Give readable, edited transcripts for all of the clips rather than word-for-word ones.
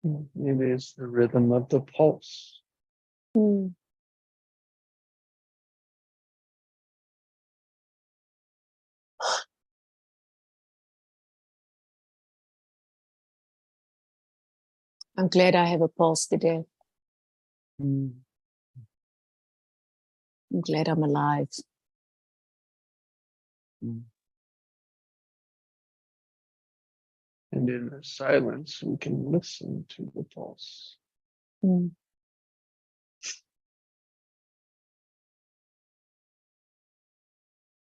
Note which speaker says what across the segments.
Speaker 1: It is the rhythm of the pulse.
Speaker 2: Mm. I'm glad I have a pulse today.
Speaker 1: Mm.
Speaker 2: I'm glad I'm alive.
Speaker 1: Mm. And in the silence, we can listen to the pulse.
Speaker 2: Mm.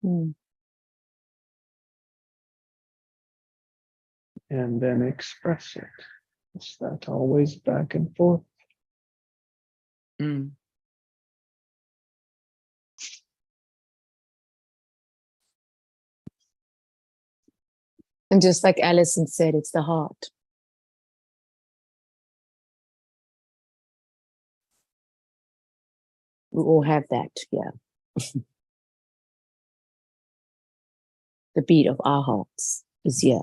Speaker 2: Mm.
Speaker 1: And then express it. It's that always back and forth.
Speaker 3: Mm.
Speaker 2: And just like Alison said, it's the heart. We all have that, yeah. The beat of our hearts is here.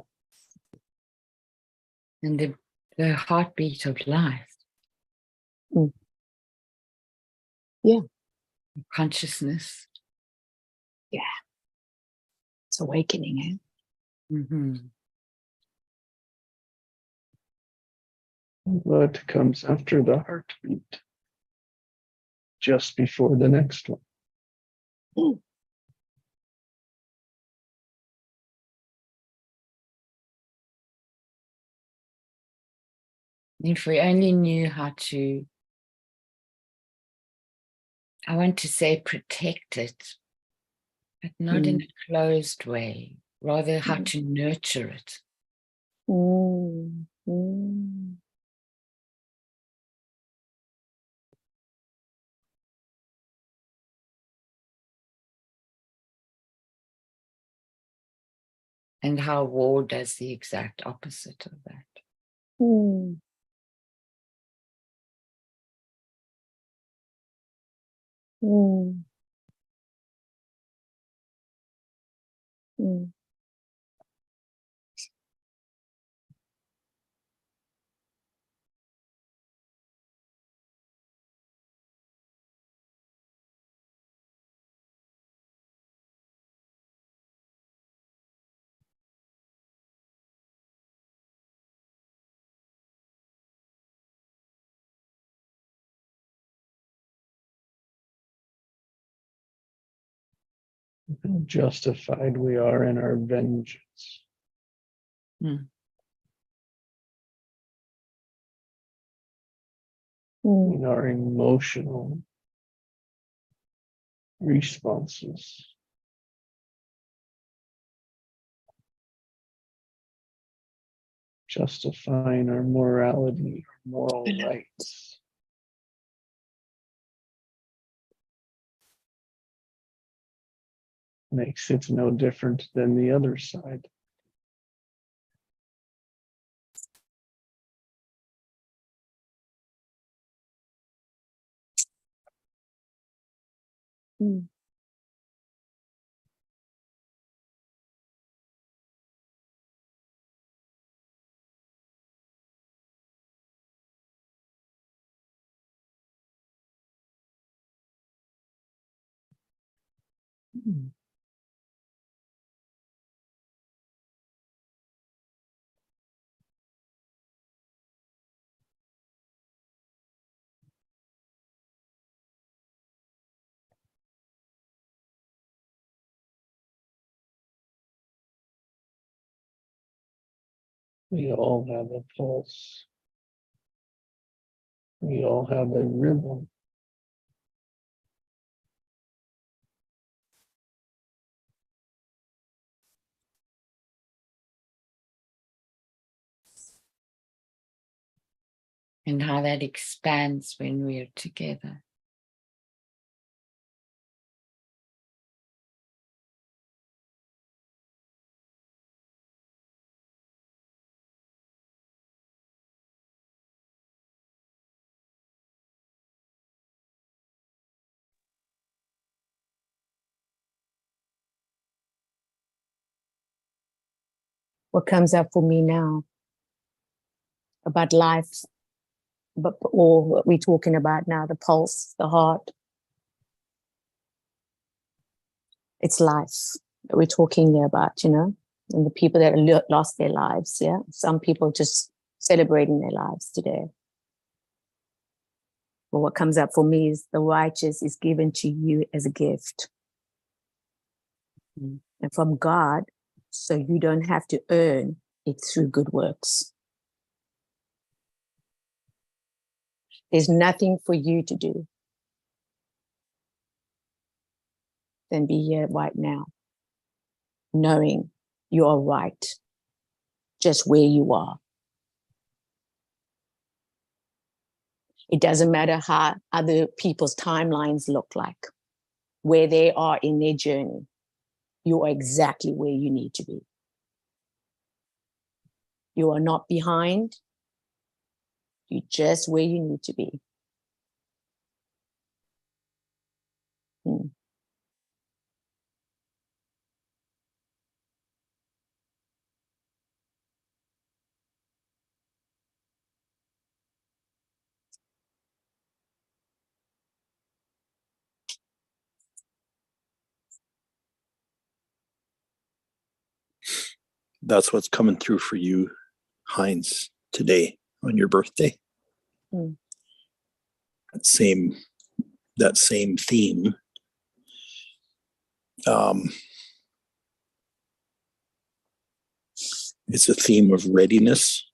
Speaker 3: And the heartbeat of life.
Speaker 2: Mm. Yeah.
Speaker 3: Consciousness.
Speaker 2: Yeah. It's awakening, eh?
Speaker 3: Mm-hmm.
Speaker 1: What comes after the heartbeat? Just before the next one.
Speaker 2: Mm.
Speaker 3: If we only knew how to, I want to say protect it, but not in a closed way, rather how to nurture it.
Speaker 2: Mm. Mm.
Speaker 3: And how war does the exact opposite of that.
Speaker 2: Mm. Mm. Mm.
Speaker 1: How justified we are in our vengeance.
Speaker 3: Mm.
Speaker 2: Mm.
Speaker 1: In our emotional responses. Justifying our morality, our moral rights. Makes it no different than the other side.
Speaker 2: Mm.
Speaker 3: Mm.
Speaker 1: We all have a pulse. We all have a rhythm.
Speaker 3: And how that expands when we're together.
Speaker 2: What comes up for me now about life but or what we're talking about now, the pulse, the heart. It's life that we're talking there about, and the people that lost their lives. Yeah. Some people just celebrating their lives today. But what comes up for me is the righteous is given to you as a gift. And from God, so you don't have to earn it through good works. There's nothing for you to do than be here right now, knowing you are right, just where you are. It doesn't matter how other people's timelines look like, where they are in their journey. You are exactly where you need to be. You are not behind. You're just where you need to be.
Speaker 4: That's what's coming through for you, Heinz, today on your birthday.
Speaker 2: Mm.
Speaker 4: That same theme. It's a theme of readiness,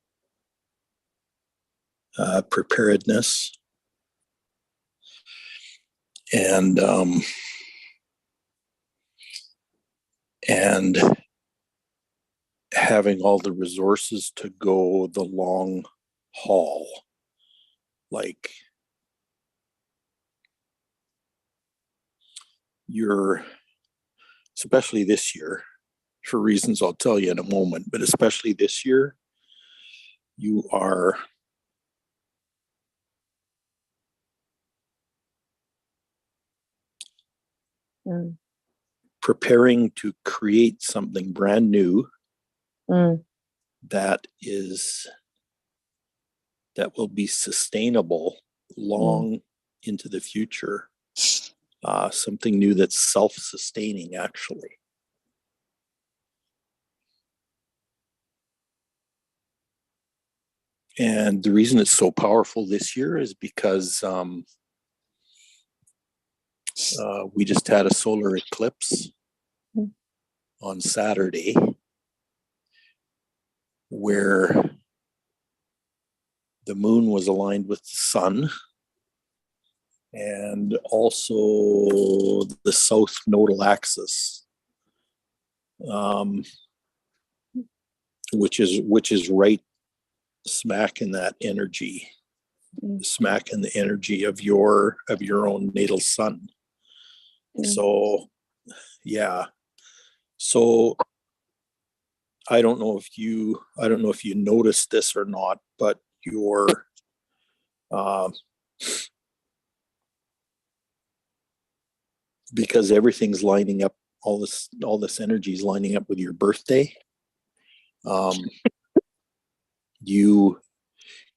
Speaker 4: preparedness, and having all the resources to go the long haul. Like especially this year, for reasons I'll tell you in a moment, but especially this year, you are preparing to create something brand new that will be sustainable long into the future. Something new that's self-sustaining, actually. And the reason it's so powerful this year is because we just had a solar eclipse on Saturday where the moon was aligned with the sun and also the south nodal axis, which is right smack in that energy, smack in the energy of your own natal sun. So yeah, so I don't know if you noticed this or not, but your because everything's lining up, all this energy is lining up with your birthday. You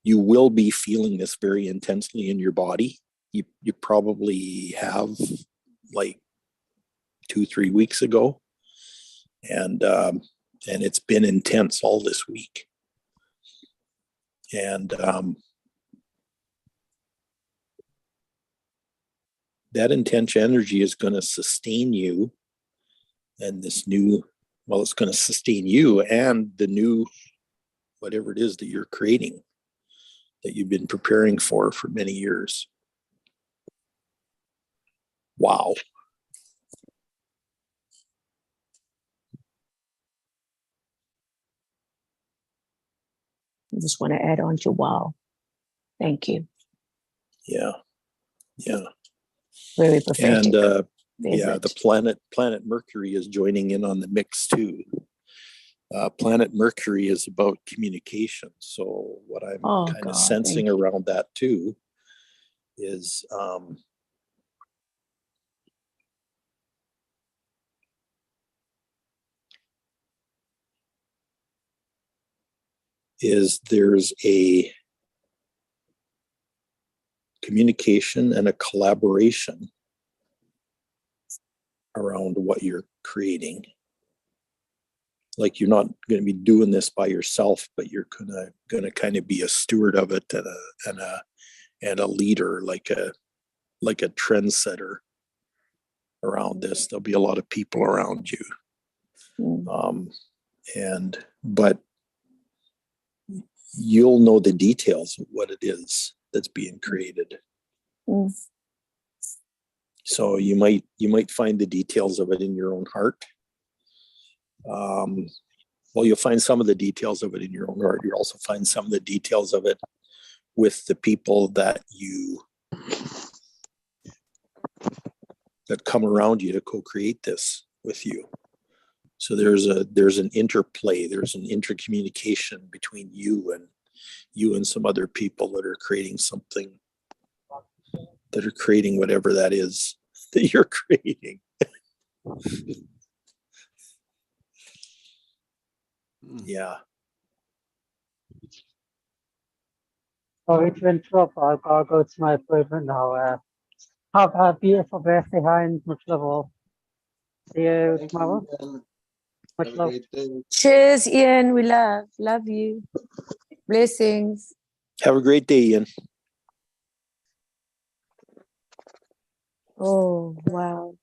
Speaker 4: will be feeling this very intensely in your body. You probably have, like 2-3 weeks ago, and it's been intense all this week. And that intense energy is going to sustain you, and it's going to sustain you and the new, whatever it is that you're creating, that you've been preparing for many years. Wow.
Speaker 2: I just want to add on to wow. Thank you.
Speaker 4: Yeah.
Speaker 2: Very prophetic.
Speaker 4: And the planet Mercury is joining in on the mix too. Planet Mercury is about communication. So what I'm kind of sensing around that too is there's communication and a collaboration around what you're creating. Like you're not going to be doing this by yourself, but you're gonna kind of be a steward of it and a leader, like a trendsetter around this. There'll be a lot of people around you. But you'll know the details of what it is that's being created. So you might find the details of it in your own heart. Well, you'll find some of the details of it in your own heart. You'll also find some of the details of it with the people that come around you to co-create this with you. So there's an interplay, there's an intercommunication between you and some other people that are creating something, that are creating whatever that is that you're creating. Yeah.
Speaker 5: Sorry to interrupt, but I've got to go to my appointment now. Have a beautiful birthday, Heinz. Much love all. See you tomorrow. Much love.
Speaker 2: Cheers, Ian. We love you. Blessings.
Speaker 4: Have a great day, Ian.
Speaker 2: Oh, wow.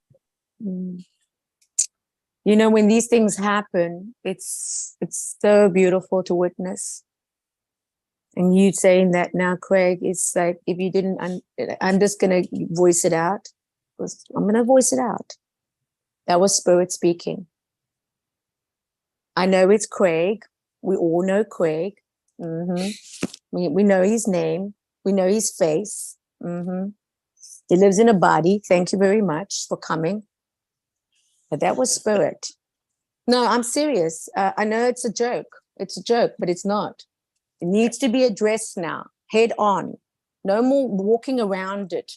Speaker 2: You know, when these things happen, it's so beautiful to witness. And you saying that now, Craig, it's like, if you didn't, I'm just going to voice it out. I'm going to voice it out. That was Spirit speaking. I know it's Craig. We all know Craig. We know his name. We know his face. He lives in a body. Thank you very much for coming. But that was Spirit. No, I'm serious. I know it's a joke. It's a joke, but it's not. It needs to be addressed now, head on. No more walking around it.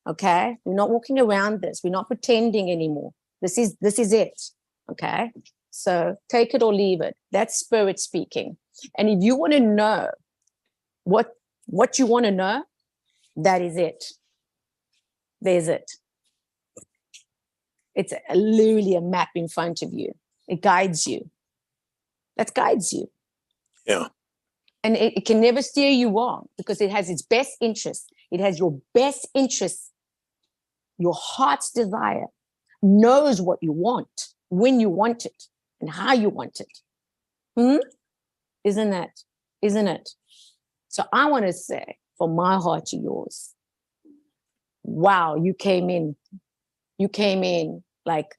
Speaker 2: Okay? We're not walking around this. We're not pretending anymore. This is it. Okay? So take it or leave it. That's Spirit speaking. And if you want to know what you want to know, that is it. There's it. It's literally a map in front of you. It guides you. That guides you.
Speaker 4: Yeah.
Speaker 2: And it can never steer you wrong because it has its best interest. It has your best interest, your heart's desire, knows what you want, when you want it, and how you want it. Isn't it? So I want to say, from my heart to yours, wow, you came in like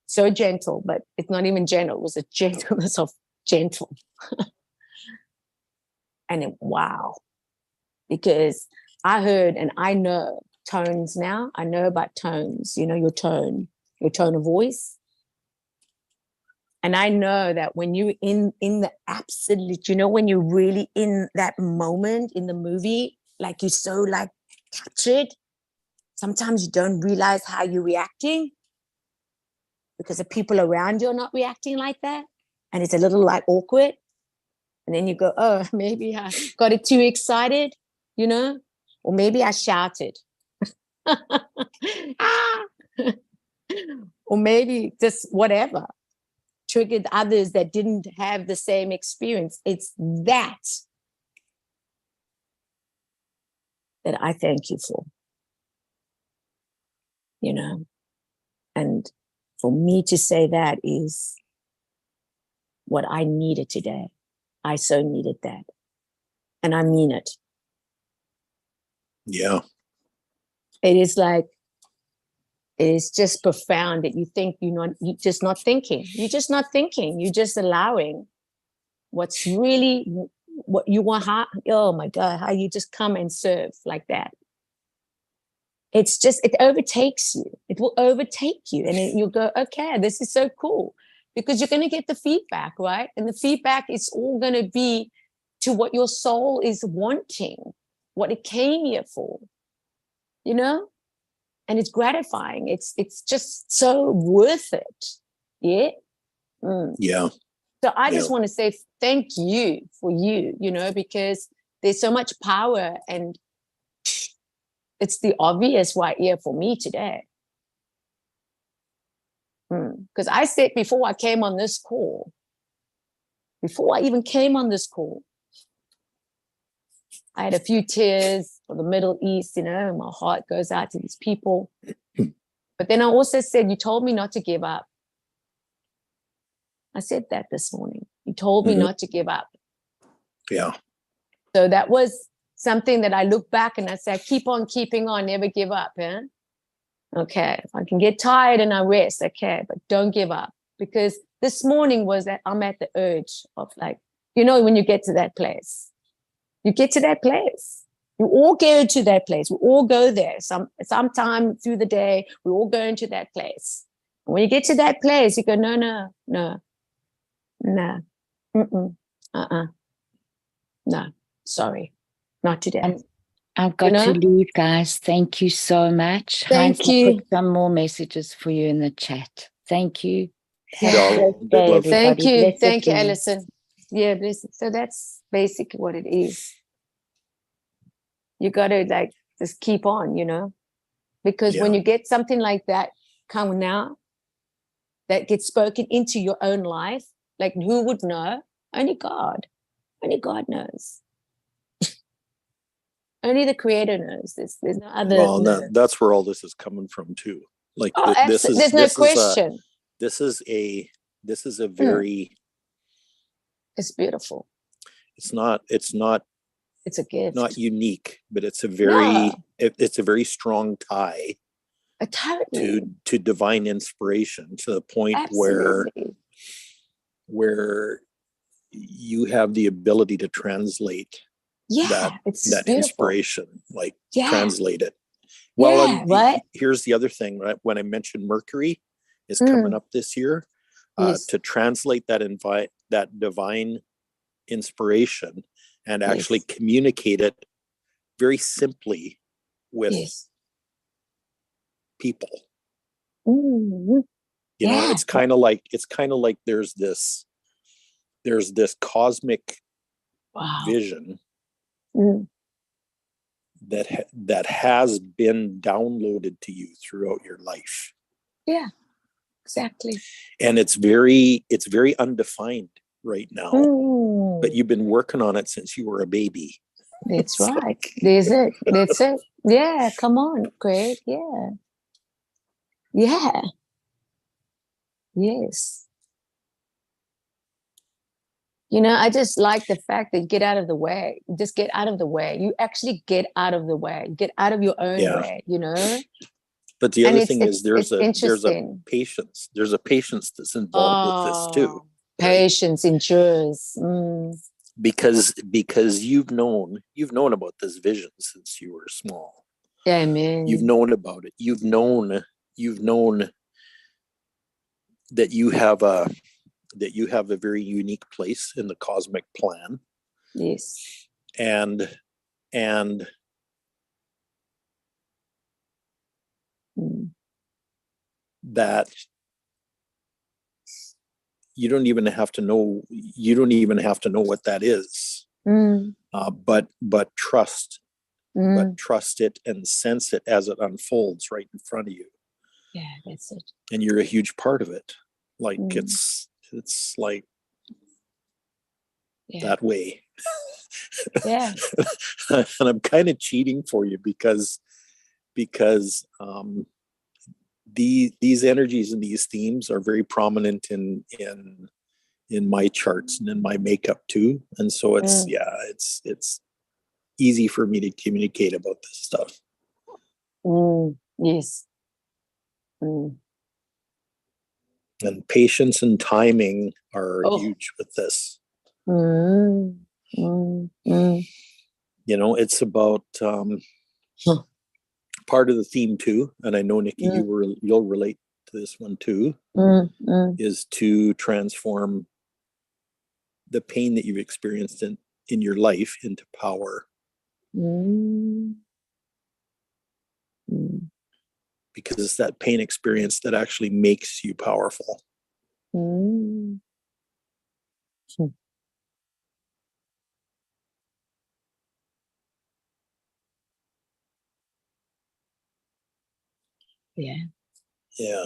Speaker 2: so gentle, but it's not even gentle. It was a gentleness of gentle. And wow, because I heard and I know tones now. I know about tones, you know, your tone of voice. And I know that when you're in the absolute, you know, when you're really in that moment in the movie, like you're so like captured, sometimes you don't realize how you're reacting because the people around you are not reacting like that. And it's a little like awkward. And then you go, oh, maybe I got it too excited, you know, or maybe I shouted. Or maybe just whatever triggered others that didn't have the same experience. It's that I thank you for, you know. And for me to say that is what I needed today. I so needed that. And I mean it.
Speaker 4: Yeah.
Speaker 2: It is like, it is just profound that you think you're just not thinking. You're just not thinking. You're just allowing what's really what you want. Oh my God, how you just come and serve like that. It's just, it overtakes you. It will overtake you. And you'll go, okay, this is so cool. Because you're going to get the feedback, right? And the feedback is all going to be to what your soul is wanting, what it came here for, you know? And it's gratifying. It's just so worth it. Yeah.
Speaker 4: Yeah.
Speaker 2: So I just want to say thank you for you know, because there's so much power and it's the obvious right here for me today. Because I said before I came on this call, before I even came on this call, I had a few tears for the Middle East, you know, and my heart goes out to these people. But then I also said, you told me not to give up. I said that this morning. You told me
Speaker 4: Mhm.
Speaker 2: not to give up.
Speaker 4: Yeah.
Speaker 2: So that was something that I look back and I say, keep on keeping on, never give up. Yeah? Okay. If I can get tired and I rest, okay, but don't give up. Because this morning was that I'm at the urge of like, you know, when you get to that place, you get to that place. You all go to that place. We all go there. Sometime through the day, we all go into that place. And when you get to that place, you go, no, no, no, no, no, sorry, not today.
Speaker 3: And I've got
Speaker 2: know?
Speaker 3: to leave, guys. Thank you so much.
Speaker 2: Thank
Speaker 3: Heinz will
Speaker 2: you.
Speaker 3: put some more messages for you in the chat. Thank you. Have
Speaker 2: Yeah.
Speaker 3: a great day,
Speaker 4: Love.
Speaker 2: Thank
Speaker 3: everybody.
Speaker 2: you.
Speaker 3: Blessed
Speaker 2: Thank you,
Speaker 3: be.
Speaker 2: Alison. Yeah, listen. So that's basically what it is. You got to like just keep on, you know, because when
Speaker 4: Yeah.
Speaker 2: you get something like that come now, that gets spoken into your own life, like who would know? Only God. Only God knows. Only the Creator knows. There's no other.
Speaker 4: Well, that's where all this is coming from too. Like
Speaker 2: Oh,
Speaker 4: this is
Speaker 2: there's no
Speaker 4: this is a
Speaker 2: question.
Speaker 4: this is a very
Speaker 2: It's beautiful.
Speaker 4: it's not
Speaker 2: It's a gift.
Speaker 4: not unique, but it's a
Speaker 2: No.
Speaker 4: it's a very strong tie
Speaker 2: Totally.
Speaker 4: to divine inspiration, to the point
Speaker 2: Absolutely.
Speaker 4: where you have the ability to translate
Speaker 2: Yeah, it's
Speaker 4: that
Speaker 2: beautiful.
Speaker 4: inspiration, like
Speaker 2: Yeah.
Speaker 4: translate it. Well,
Speaker 2: Yeah, right.
Speaker 4: Here's the other thing, right? When I mentioned Mercury is coming up this year,
Speaker 2: Yes.
Speaker 4: to translate that divine inspiration and actually
Speaker 2: Yes.
Speaker 4: communicate it very simply with
Speaker 2: Yes.
Speaker 4: people.
Speaker 2: Mhm.
Speaker 4: You know,
Speaker 2: Yeah.
Speaker 4: it's kind of like there's this cosmic
Speaker 2: Wow.
Speaker 4: vision
Speaker 2: Mm.
Speaker 4: that has been downloaded to you throughout your life,
Speaker 2: Yeah, exactly.
Speaker 4: and it's very undefined right now, but
Speaker 2: Mm.
Speaker 4: you've been working on it since you were a baby.
Speaker 2: That's
Speaker 4: It's
Speaker 2: right.
Speaker 4: like-
Speaker 2: There's it. That's it. Yeah, come on, Craig. Yeah. Yeah. Yes. You know, I just like the fact that you get out of the way. You just get out of the way. You actually get out of the way. You get out of your own
Speaker 4: Yeah.
Speaker 2: way, you know?
Speaker 4: But the
Speaker 2: And
Speaker 4: other
Speaker 2: it's
Speaker 4: thing is there's a
Speaker 2: interesting.
Speaker 4: patience. There's a patience that's involved with this too.
Speaker 2: Patience endures.
Speaker 4: Because you've known about this vision since you were small.
Speaker 2: Yeah, man.
Speaker 4: You've known about it. You've known that you have a very unique place in the cosmic plan,
Speaker 2: Yes.
Speaker 4: and
Speaker 2: Mm.
Speaker 4: that you don't even have to know what that is, but trust it and sense it as it unfolds right in front of you,
Speaker 2: Yeah, that's it.
Speaker 4: and you're a huge part of it. Like
Speaker 2: Mm.
Speaker 4: it's like
Speaker 2: Yeah.
Speaker 4: that way.
Speaker 2: Yeah.
Speaker 4: And I'm kind of cheating for you because these energies and these themes are very prominent in my charts and in my makeup too, and so it's it's easy for me to communicate about this stuff.
Speaker 2: Yes. Mm.
Speaker 4: And patience and timing are
Speaker 2: Oh.
Speaker 4: huge with this.
Speaker 2: Mm. Mm. Mm.
Speaker 4: You know, it's about part of the theme too, and I know, Nikki, you'll relate to this one too, is to transform the pain that you've experienced in your life into power.
Speaker 2: Mm. Mm.
Speaker 4: Because it's that pain experience that actually makes you powerful.
Speaker 2: Mm. Yeah.
Speaker 4: Yeah.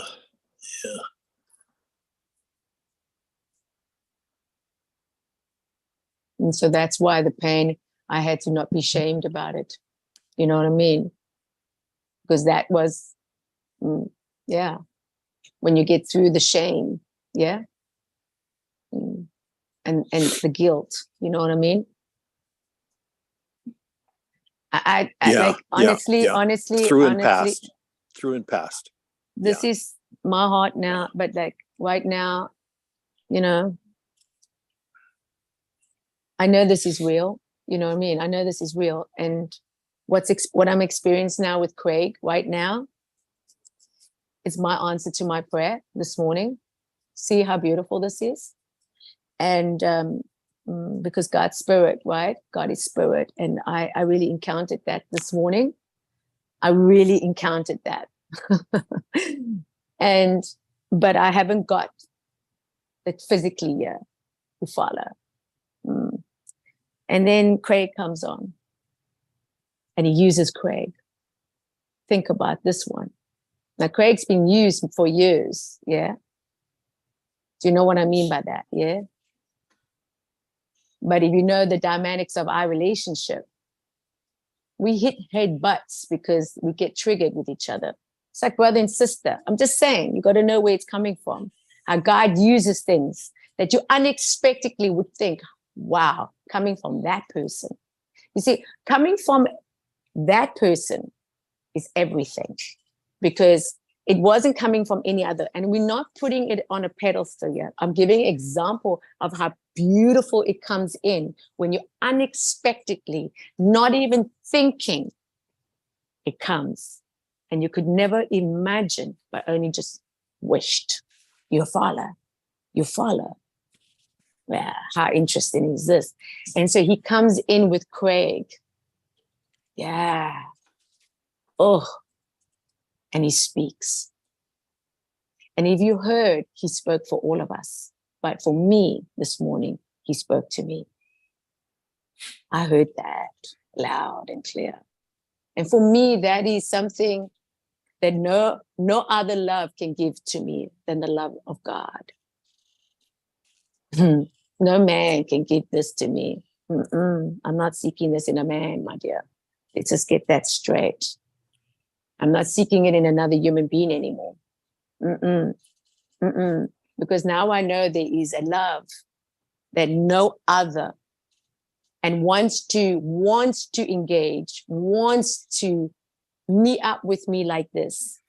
Speaker 2: And so that's why the pain, I had to not be shamed about it. You know what I mean? Because that was, yeah, when you get through the shame, yeah, and the guilt, you know what I mean? I
Speaker 4: Yeah,
Speaker 2: like, honestly,
Speaker 4: yeah.
Speaker 2: honestly,
Speaker 4: Through and
Speaker 2: honestly,
Speaker 4: past. Through and past.
Speaker 2: this is my heart now, but like right now, you know, I know this is real. You know what I mean? I know this is real. And what I'm experiencing now with Craig right now is my answer to my prayer this morning. See how beautiful this is? And because God's spirit, right? God is spirit. And I really encountered that this morning. I really encountered that. But I haven't got it physically yet to follow. And then Craig comes on and he uses Craig. Think about this one. Now, Craig's been used for years. Yeah. Do you know what I mean by that? Yeah. But if you know the dynamics of our relationship, we hit head butts because we get triggered with each other. It's like brother and sister. I'm just saying, you got to know where it's coming from. How God uses things that you unexpectedly would think, wow, coming from that person. You see, coming from that person is everything, because it wasn't coming from any other. And we're not putting it on a pedestal yet. I'm giving an example of how beautiful it comes in when you unexpectedly, not even thinking, it comes. And you could never imagine, but only just wished. You follow. Yeah, how interesting is this? And so he comes in with Craig. Yeah. Oh, and he speaks. And if you heard, he spoke for all of us. But for me this morning, he spoke to me. I heard that loud and clear. And for me, that is something that no other love can give to me than the love of God. No man can give this to me. I'm not seeking this in a man, my dear. Let's just get that straight. I'm not seeking it in another human being anymore. Because now I know there is a love that no other, and wants to engage, wants to meet up with me like this.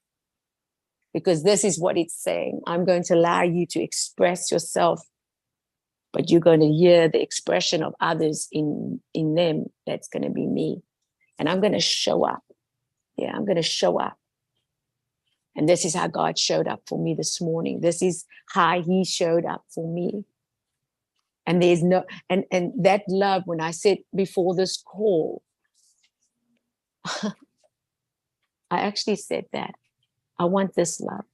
Speaker 2: Because this is what it's saying. I'm going to allow you to express yourself, but you're going to hear the expression of others in them. That's going to be me. And I'm going to show up. Yeah, I'm going to show up. And this is how God showed up for me this morning. This is how he showed up for me. And there's no, and that love, when I said before this call, I actually said that I want this love.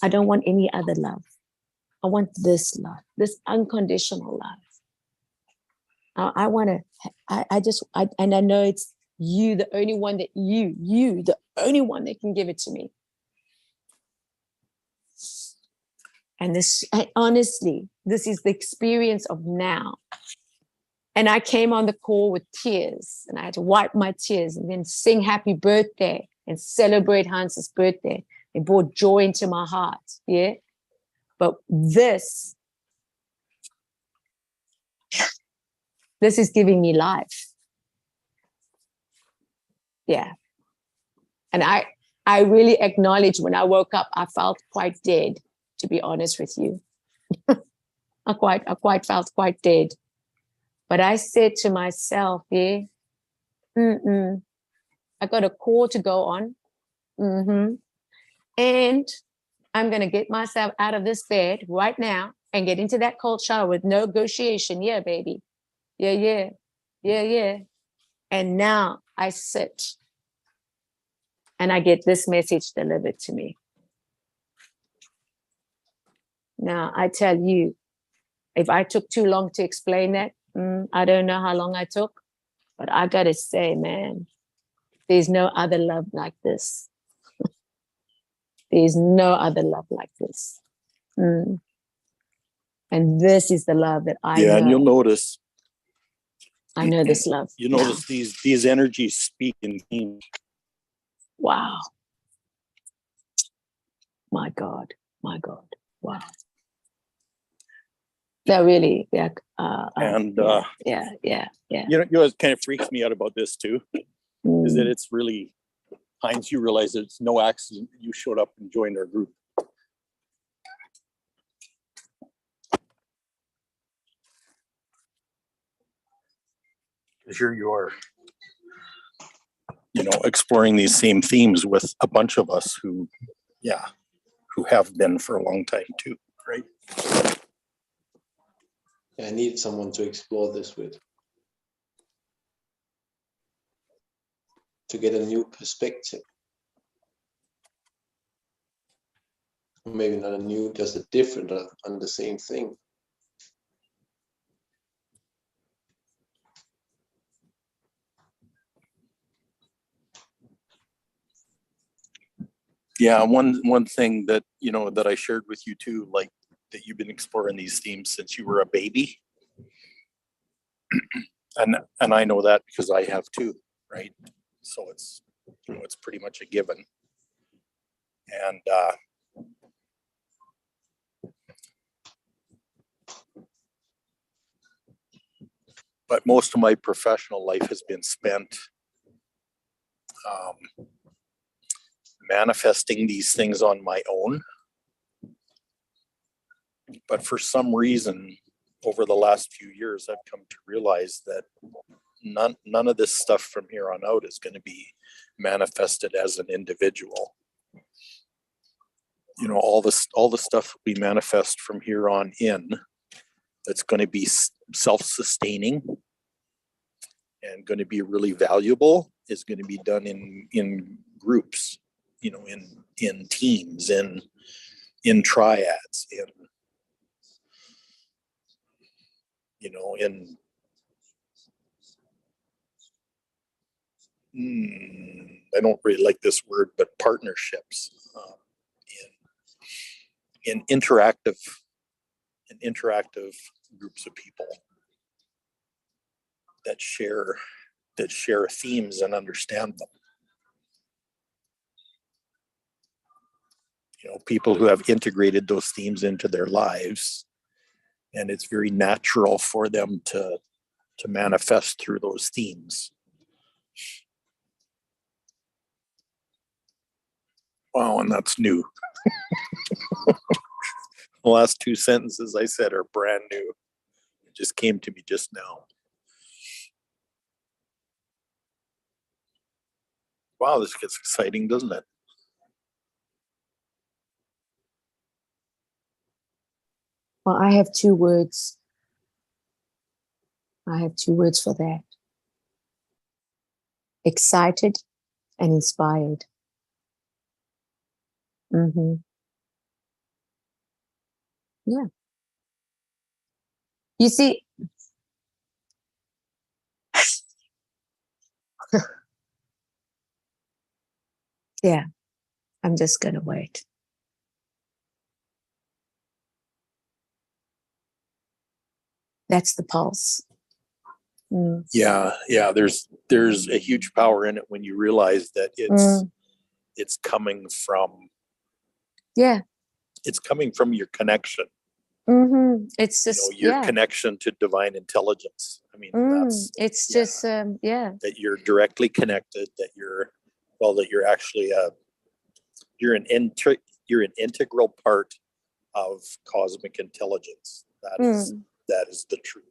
Speaker 2: I don't want any other love. I want this love, this unconditional love. I want to, and I know it's you, the only one that the only one that can give it to me. And this, honestly, this is the experience of now. And I came on the call with tears, and I had to wipe my tears and then sing happy birthday and celebrate Hans's birthday. It brought joy into my heart. Yeah. But this is giving me life. Yeah. And I really acknowledge when I woke up, I felt quite dead, to be honest with you. I quite felt quite dead. But I said to myself, yeah, I got a call to go on. And I'm going to get myself out of this bed right now and get into that cold shower with no negotiation. Yeah, baby. Yeah. And now I sit and I get this message delivered to me. Now, I tell you, if I took too long to explain that, I don't know how long I took, but I got to say, man, there's no other love like this. There is no other love like this. Mm. And this is the love that I
Speaker 4: Yeah, and you'll
Speaker 2: know.
Speaker 4: notice
Speaker 2: I know this love.
Speaker 4: you
Speaker 2: now.
Speaker 4: notice these energies speak in themes.
Speaker 2: Wow. My God. My God. Wow. They're really, yeah.
Speaker 4: And
Speaker 2: yeah.
Speaker 4: you know what kind of freaks me out about this too is that
Speaker 2: Mm.
Speaker 4: it's really, Heinz, you realize that it's no accident you showed up and joined our group. Because here you are, you know, exploring these same themes with a bunch of us who have been for a long time too, right?
Speaker 6: I need someone to explore this with, to get a new perspective. Maybe not a new, just a different on the same thing.
Speaker 4: Yeah, one thing that, you know, that I shared with you too, like that you've been exploring these themes since you were a baby. And I know that because I have too, right? So it's, you know, it's pretty much a given. And but most of my professional life has been spent manifesting these things on my own. But for some reason, over the last few years, I've come to realize that none of this stuff from here on out is going to be manifested as an individual. You know, all the stuff we manifest from here on in, that's going to be self-sustaining and going to be really valuable, is going to be done in groups, you know, in teams, in triads, in, you know, in I don't really like this word, but partnerships, in interactive groups of people that share themes and understand them. You know, people who have integrated those themes into their lives, and it's very natural for them to manifest through those themes. Wow, and that's new. The last two sentences I said are brand new. It just came to me just now. Wow, this gets exciting, doesn't it?
Speaker 2: Well, I have two words. I have two words for that. Excited and inspired. Mm-hmm. Yeah. You see, yeah, I'm just going to wait. That's the pulse. Mm.
Speaker 4: Yeah, there's a huge power in it when you realize that it's coming from,
Speaker 2: Yeah.
Speaker 4: it's coming from your connection.
Speaker 2: Mm-hmm. It's just,
Speaker 4: you know, your connection to divine intelligence. I mean,
Speaker 2: it's just
Speaker 4: that you're directly connected, that you're actually you're an integral part of cosmic intelligence. That is the truth.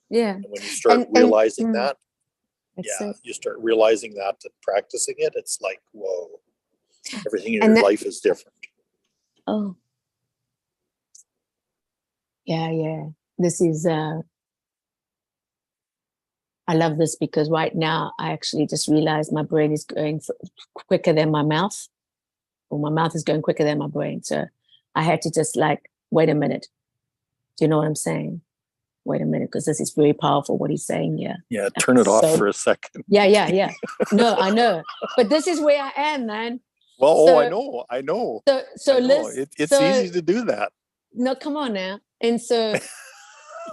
Speaker 2: Yeah.
Speaker 4: And when you start realizing that,
Speaker 2: it.
Speaker 4: you start realizing that and practicing it, it's like, whoa, everything in your life is different.
Speaker 2: Oh. Yeah. This is, I love this because right now I actually just realized my brain is going quicker than my mouth, or my mouth is going quicker than my brain. So I had to just like, wait a minute. Do you know what I'm saying? Wait a minute, because this is very powerful what he's saying here.
Speaker 4: Yeah, turn it off for a second.
Speaker 2: Yeah. No, I know. But this is where I am, man.
Speaker 4: Well, oh, I
Speaker 2: So-
Speaker 4: know, I know.
Speaker 2: So
Speaker 4: I know.
Speaker 2: let's.
Speaker 4: It's
Speaker 2: so,
Speaker 4: easy to do that.
Speaker 2: No, come on now. And so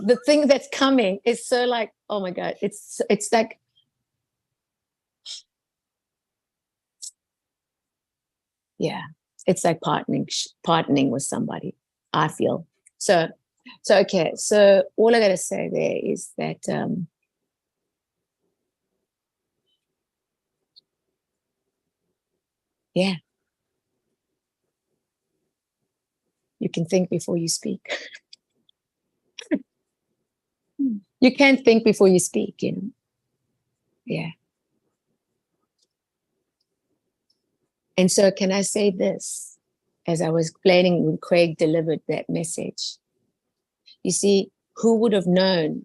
Speaker 2: the thing that's coming is so like, oh my God, it's like, yeah, it's like partnering with somebody, I feel. So okay. So all I gotta say there is that yeah, you can think before you speak. You can't think before you speak, you know. Yeah. And so can I say this as I was explaining when Craig delivered that message? You see, who would have known,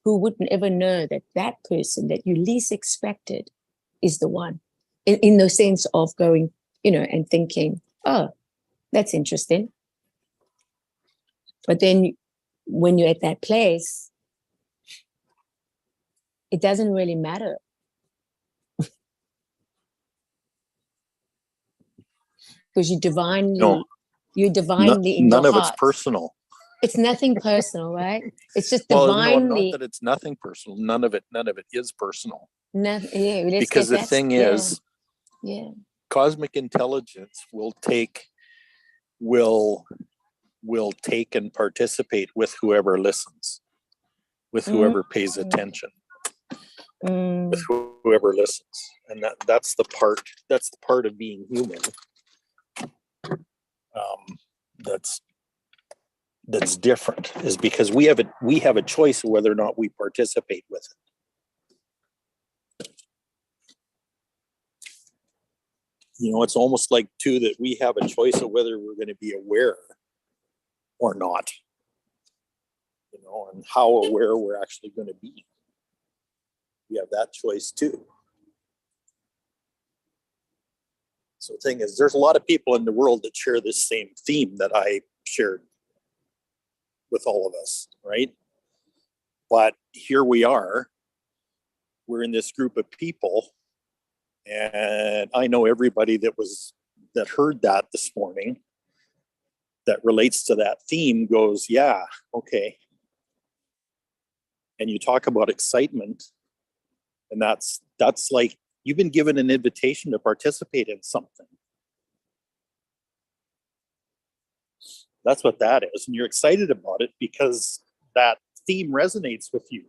Speaker 2: who wouldn't ever know that that person that you least expected is the one, in the sense of going, you know, and thinking, oh, that's interesting. But then when you're at that place, it doesn't really matter. Because you divinely,
Speaker 4: No.
Speaker 2: you're divinely in
Speaker 4: None
Speaker 2: your
Speaker 4: of it's
Speaker 2: heart.
Speaker 4: personal.
Speaker 2: It's nothing personal, right? It's just
Speaker 4: Well, no,
Speaker 2: divinely.
Speaker 4: not that it's nothing personal. None of it is personal.
Speaker 2: Yeah, let's
Speaker 4: Because
Speaker 2: get
Speaker 4: the
Speaker 2: that.
Speaker 4: thing
Speaker 2: Yeah,
Speaker 4: is,
Speaker 2: yeah.
Speaker 4: cosmic intelligence will take and participate with whoever listens, with whoever pays attention, with whoever listens. And that's the part of being human. That's different, is because we have a choice of whether or not we participate with it. You know, it's almost like too that we have a choice of whether we're going to be aware or not. You know, and how aware we're actually going to be. We have that choice too. So the thing is, there's a lot of people in the world that share this same theme that I shared with all of us, right? But here we are, we're in this group of people, and I know everybody that heard that this morning that relates to that theme goes, yeah, okay. And you talk about excitement, and that's like you've been given an invitation to participate in something. That's what that is. And you're excited about it because that theme resonates with you.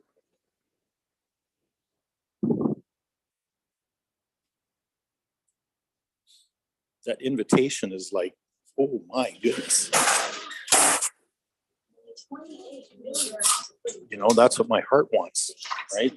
Speaker 4: That invitation is like, oh my goodness. You know, that's what my heart wants, right?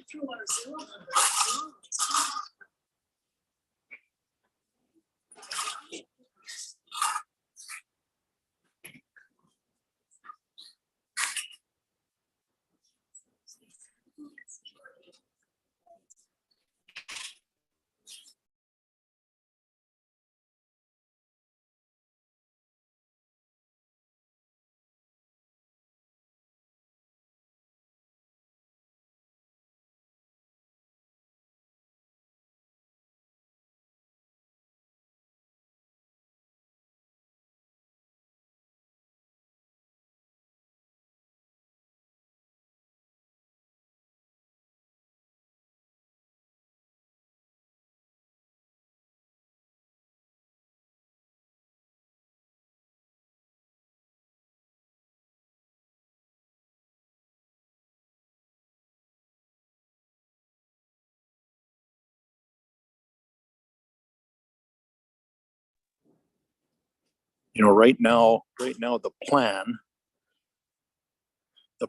Speaker 4: You know, right now, the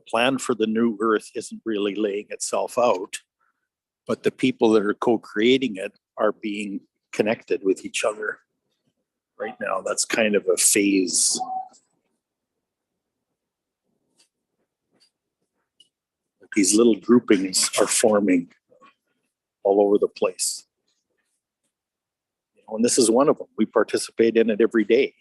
Speaker 4: plan for the new earth isn't really laying itself out, but the people that are co-creating it are being connected with each other right now. That's kind of a phase. These little groupings are forming all over the place. You know, and this is one of them. We participate in it every day.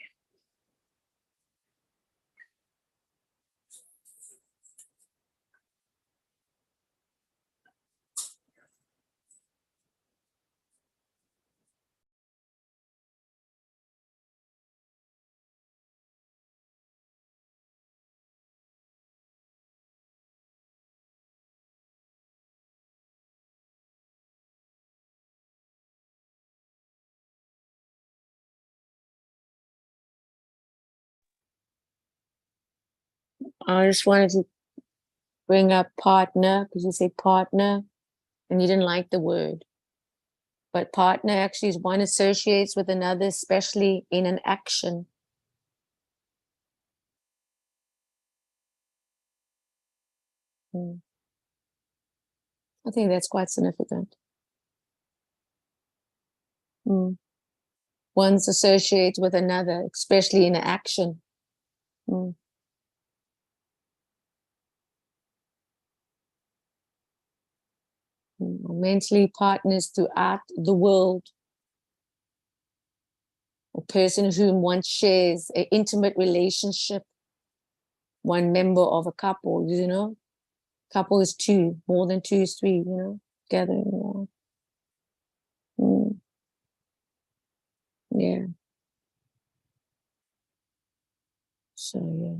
Speaker 2: I just wanted to bring up partner because you said partner and you didn't like the word. But partner actually is one associates with another, especially in an action. I think that's quite significant. One's associates with another, especially in an action. Mentally partners throughout the world. A person whom one shares an intimate relationship. One member of a couple, you know. Couple is two, more than two is three, you know, gathering around. Yeah. So yeah.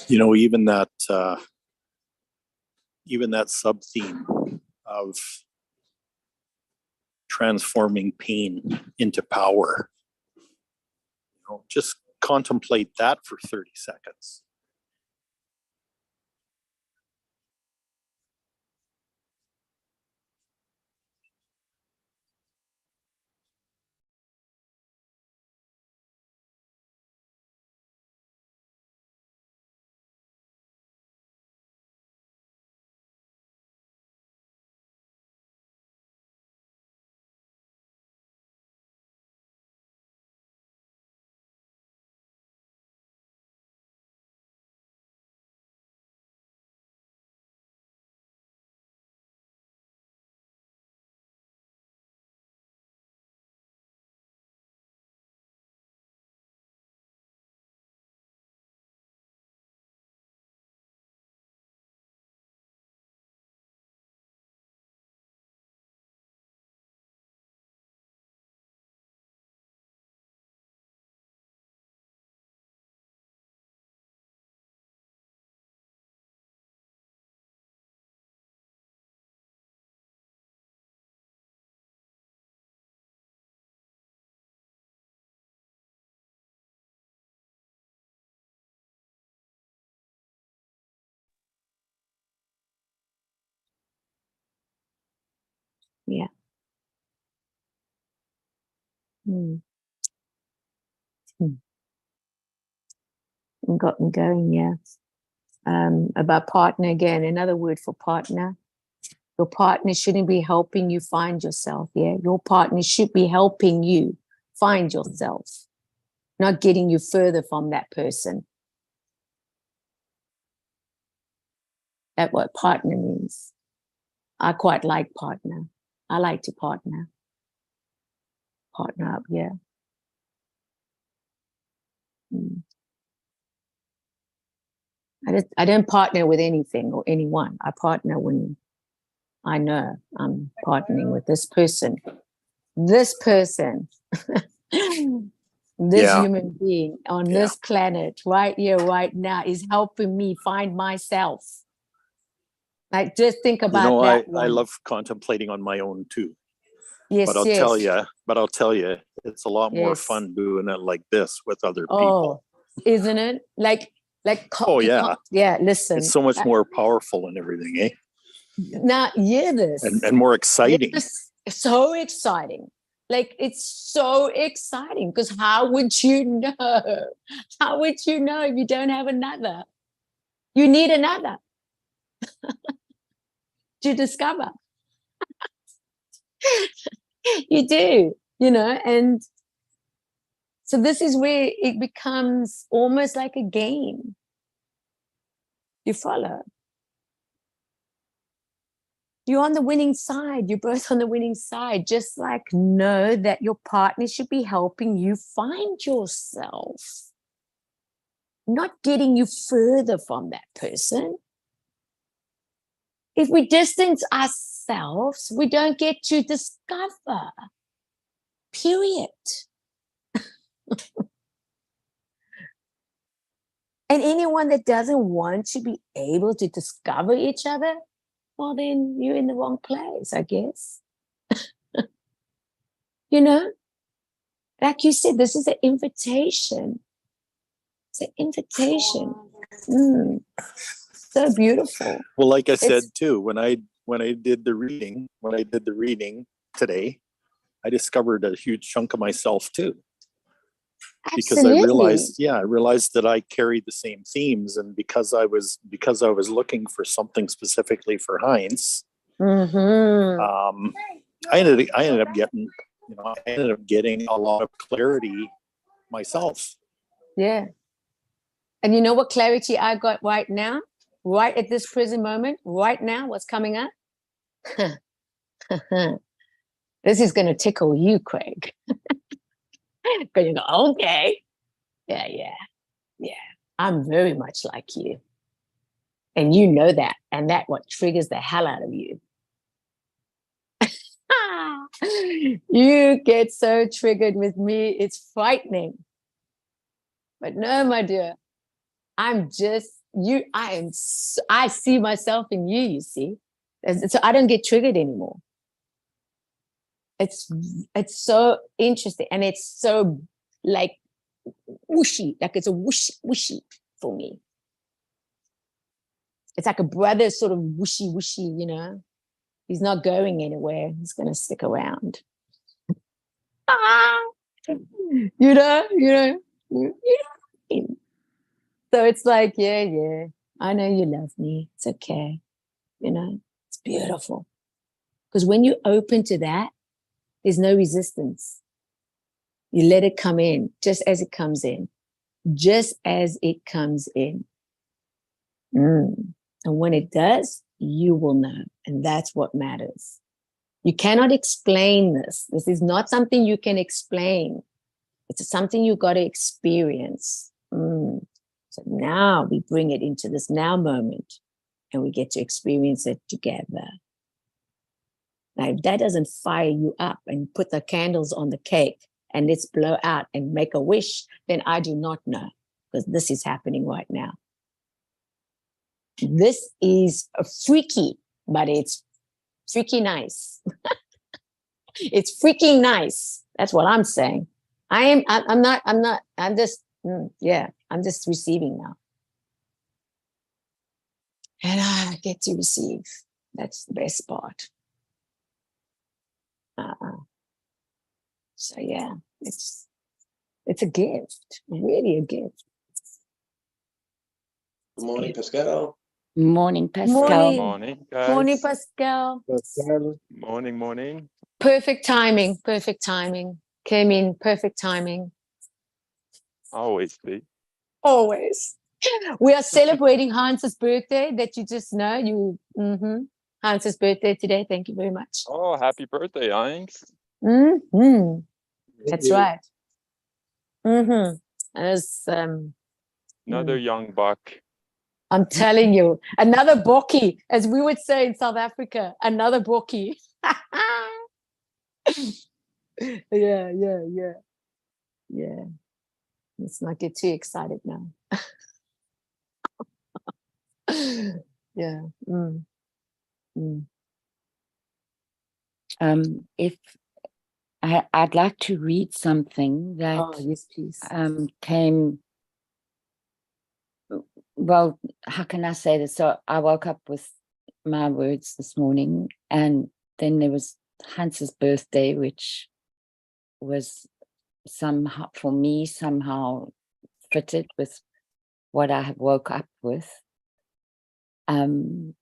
Speaker 4: You know, even that sub theme of transforming pain into power. You know, just contemplate that for 30 seconds.
Speaker 2: Yeah. Got me going, yeah. About partner again, another word for partner. Your partner shouldn't be helping you find yourself, yeah? Your partner should be helping you find yourself, not getting you further from that person. That's what partner means. I quite like partner. I like to partner up. Yeah. Mm. I don't partner with anything or anyone. I partner when I know I'm partnering with this person. This person, this
Speaker 4: Yeah.
Speaker 2: human being on
Speaker 4: Yeah.
Speaker 2: this planet right here, right now, is helping me find myself. Like, just think
Speaker 4: You
Speaker 2: about
Speaker 4: know,
Speaker 2: that.
Speaker 4: I
Speaker 2: one.
Speaker 4: love contemplating on my own too.
Speaker 2: Yes,
Speaker 4: But I'll tell you, it's a lot more
Speaker 2: Yes.
Speaker 4: fun doing it like this with other
Speaker 2: Oh,
Speaker 4: people.
Speaker 2: isn't it?
Speaker 4: Oh, yeah.
Speaker 2: Yeah, listen.
Speaker 4: It's so much more powerful and everything, eh?
Speaker 2: Now, hear this.
Speaker 4: And more exciting.
Speaker 2: It's so exciting. Like, it's so exciting because how would you know? How would you know if you don't have another? You need another to discover. You do, and so this is where it becomes almost like a game. You follow. You're on the winning side. You're both on the winning side. Just like, know that your partner should be helping you find yourself, not getting you further from that person. If we distance ourselves, we don't get to discover. Period. And anyone that doesn't want to be able to discover each other, well, then you're in the wrong place, I guess. Like you said, this is an invitation. It's an invitation. So beautiful.
Speaker 4: Well, like I said
Speaker 2: It's-
Speaker 4: too, when I did the reading today, I discovered a huge chunk of myself too. Because
Speaker 2: Absolutely.
Speaker 4: I realized that I carried the same themes, and because I was looking for something specifically for Heinz,
Speaker 2: Mhm.
Speaker 4: I ended up getting a lot of clarity myself.
Speaker 2: Yeah. And you know what clarity I got right now? Right at this present moment, right now, what's coming up? This is going to tickle you, Craig. Because you go, okay. Yeah. I'm very much like you. And you know that. And that what triggers the hell out of you. You get so triggered with me. It's frightening. But no, my dear, I'm just you. I see myself in you, you see. So I don't get triggered anymore. It's so interesting. And it's so like whooshy, like it's a whooshy for me. It's like a brother sort of whooshy, He's not going anywhere. He's going to stick around. you know. So it's like, yeah, I know you love me. It's okay. It's beautiful. Because when you open to that, there's no resistance. You let it come in just as it comes in. Just as it comes in. And when it does, you will know. And that's what matters. You cannot explain this. This is not something you can explain. It's something you got to experience. So now we bring it into this now moment and we get to experience it together. Now, if that doesn't fire you up and put the candles on the cake and let's blow out and make a wish, then I do not know, because this is happening right now. This is a freaky, but it's freaky nice. It's freaking nice. That's what I'm saying. I'm just receiving now. And I get to receive. That's the best part. So yeah, it's a gift, really a gift.
Speaker 6: Good morning, Pascal.
Speaker 3: Morning, Pascal.
Speaker 2: Morning.
Speaker 7: Morning, guys.
Speaker 2: Morning, Pascal.
Speaker 7: Morning.
Speaker 2: Perfect timing. Came in perfect timing.
Speaker 7: Always be.
Speaker 2: Always. We are celebrating Hans's birthday that you just know. Hans's birthday today. Thank you very much.
Speaker 7: Oh, happy birthday, Einks.
Speaker 2: Hmm.
Speaker 6: Thank
Speaker 2: That's
Speaker 6: you.
Speaker 2: right. Mm-hmm. As
Speaker 7: Another young buck.
Speaker 2: I'm telling you, another Boki, as we would say in South Africa, another Boki. Yeah. Let's not get too excited now. Yeah.
Speaker 3: If I'd like to read something that
Speaker 2: Oh, yes, please.
Speaker 3: came. Well, how can I say this? So I woke up with my words this morning, and then there was Hans's birthday, which was somehow for me somehow fitted with what I have woke up with. And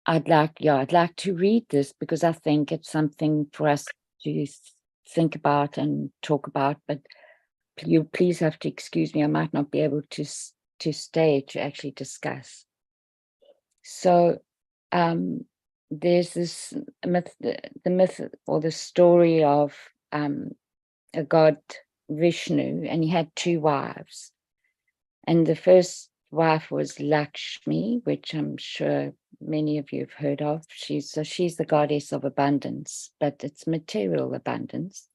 Speaker 3: I'd like to read this because I think it's something for us to think about and talk about, but you please have to excuse me. I might not be able to stay to actually discuss. So there's this myth, the myth or the story of a god Vishnu, and he had two wives. And the first wife was Lakshmi, which I'm sure many of you have heard of. She's the goddess of abundance, but it's material abundance.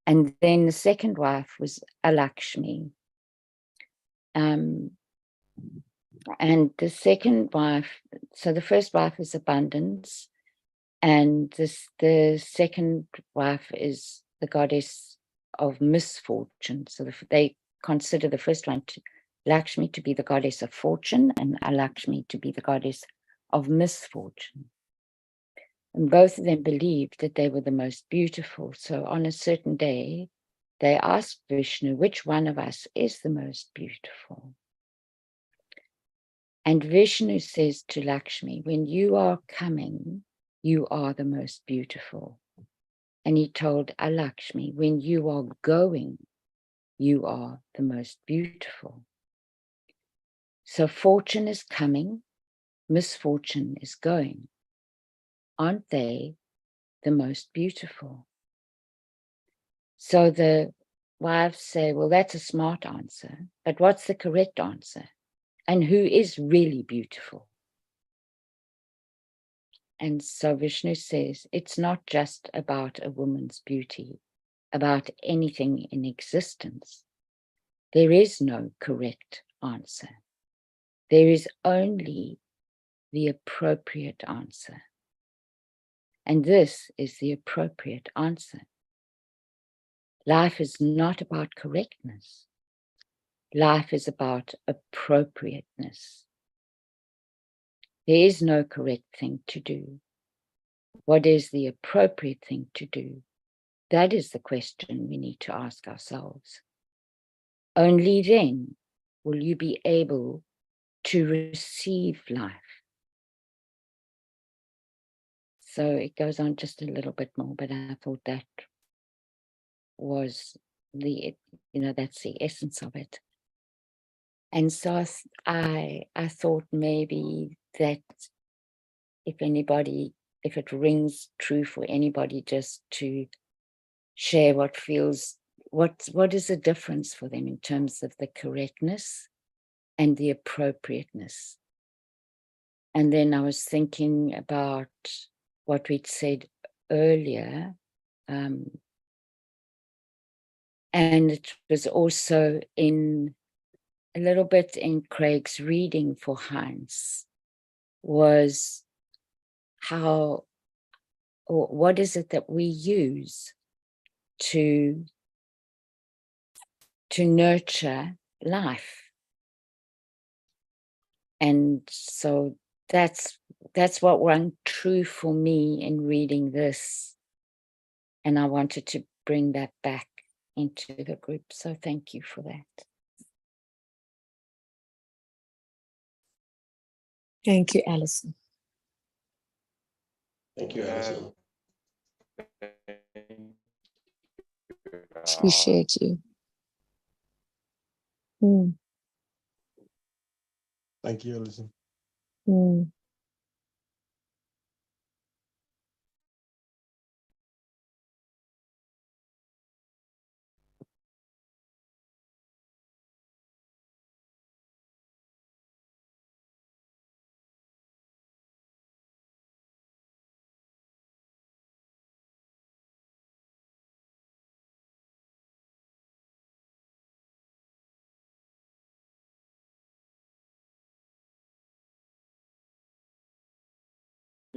Speaker 3: And then the second wife was Alakshmi. And the second wife, so the first wife is abundance, and the second wife is the goddess of misfortune. So they consider the first one, Lakshmi, to be the goddess of fortune, and Alakshmi to be the goddess of misfortune. And both of them believed that they were the most beautiful. So on a certain day, they asked Vishnu, which one of us is the most beautiful? And Vishnu says to Lakshmi, when you are coming, you are the most beautiful. And he told Alakshmi, when you are going, you are the most beautiful. So fortune is coming, misfortune is going. Aren't they the most beautiful? So the wives say, well, that's a smart answer, but what's the correct answer? And who is really beautiful? And so Vishnu says, it's not just about a woman's beauty, about anything in existence. There is no correct answer. There is only the appropriate answer. And this is the appropriate answer. Life is not about correctness. Life is about appropriateness. There is no correct thing to do. What is the appropriate thing to do? That is the question we need to ask ourselves. Only then will you be able to receive life. So it goes on just a little bit more, but I thought that was that's the essence of it. And so I thought maybe that if it rings true for anybody, just to share what is the difference for them in terms of the correctness and the appropriateness. And then I was thinking about what we'd said earlier, and it was also in a little bit in Craig's reading for Hans, was what is it that we use to nurture life? And so that's what rang true for me in reading this. And I wanted to bring that back into the group. So thank you for that.
Speaker 2: Thank you, Alison.
Speaker 6: Thank you, Alison.
Speaker 2: Appreciate you. Mm,
Speaker 6: Thank you, Alison.
Speaker 2: mm.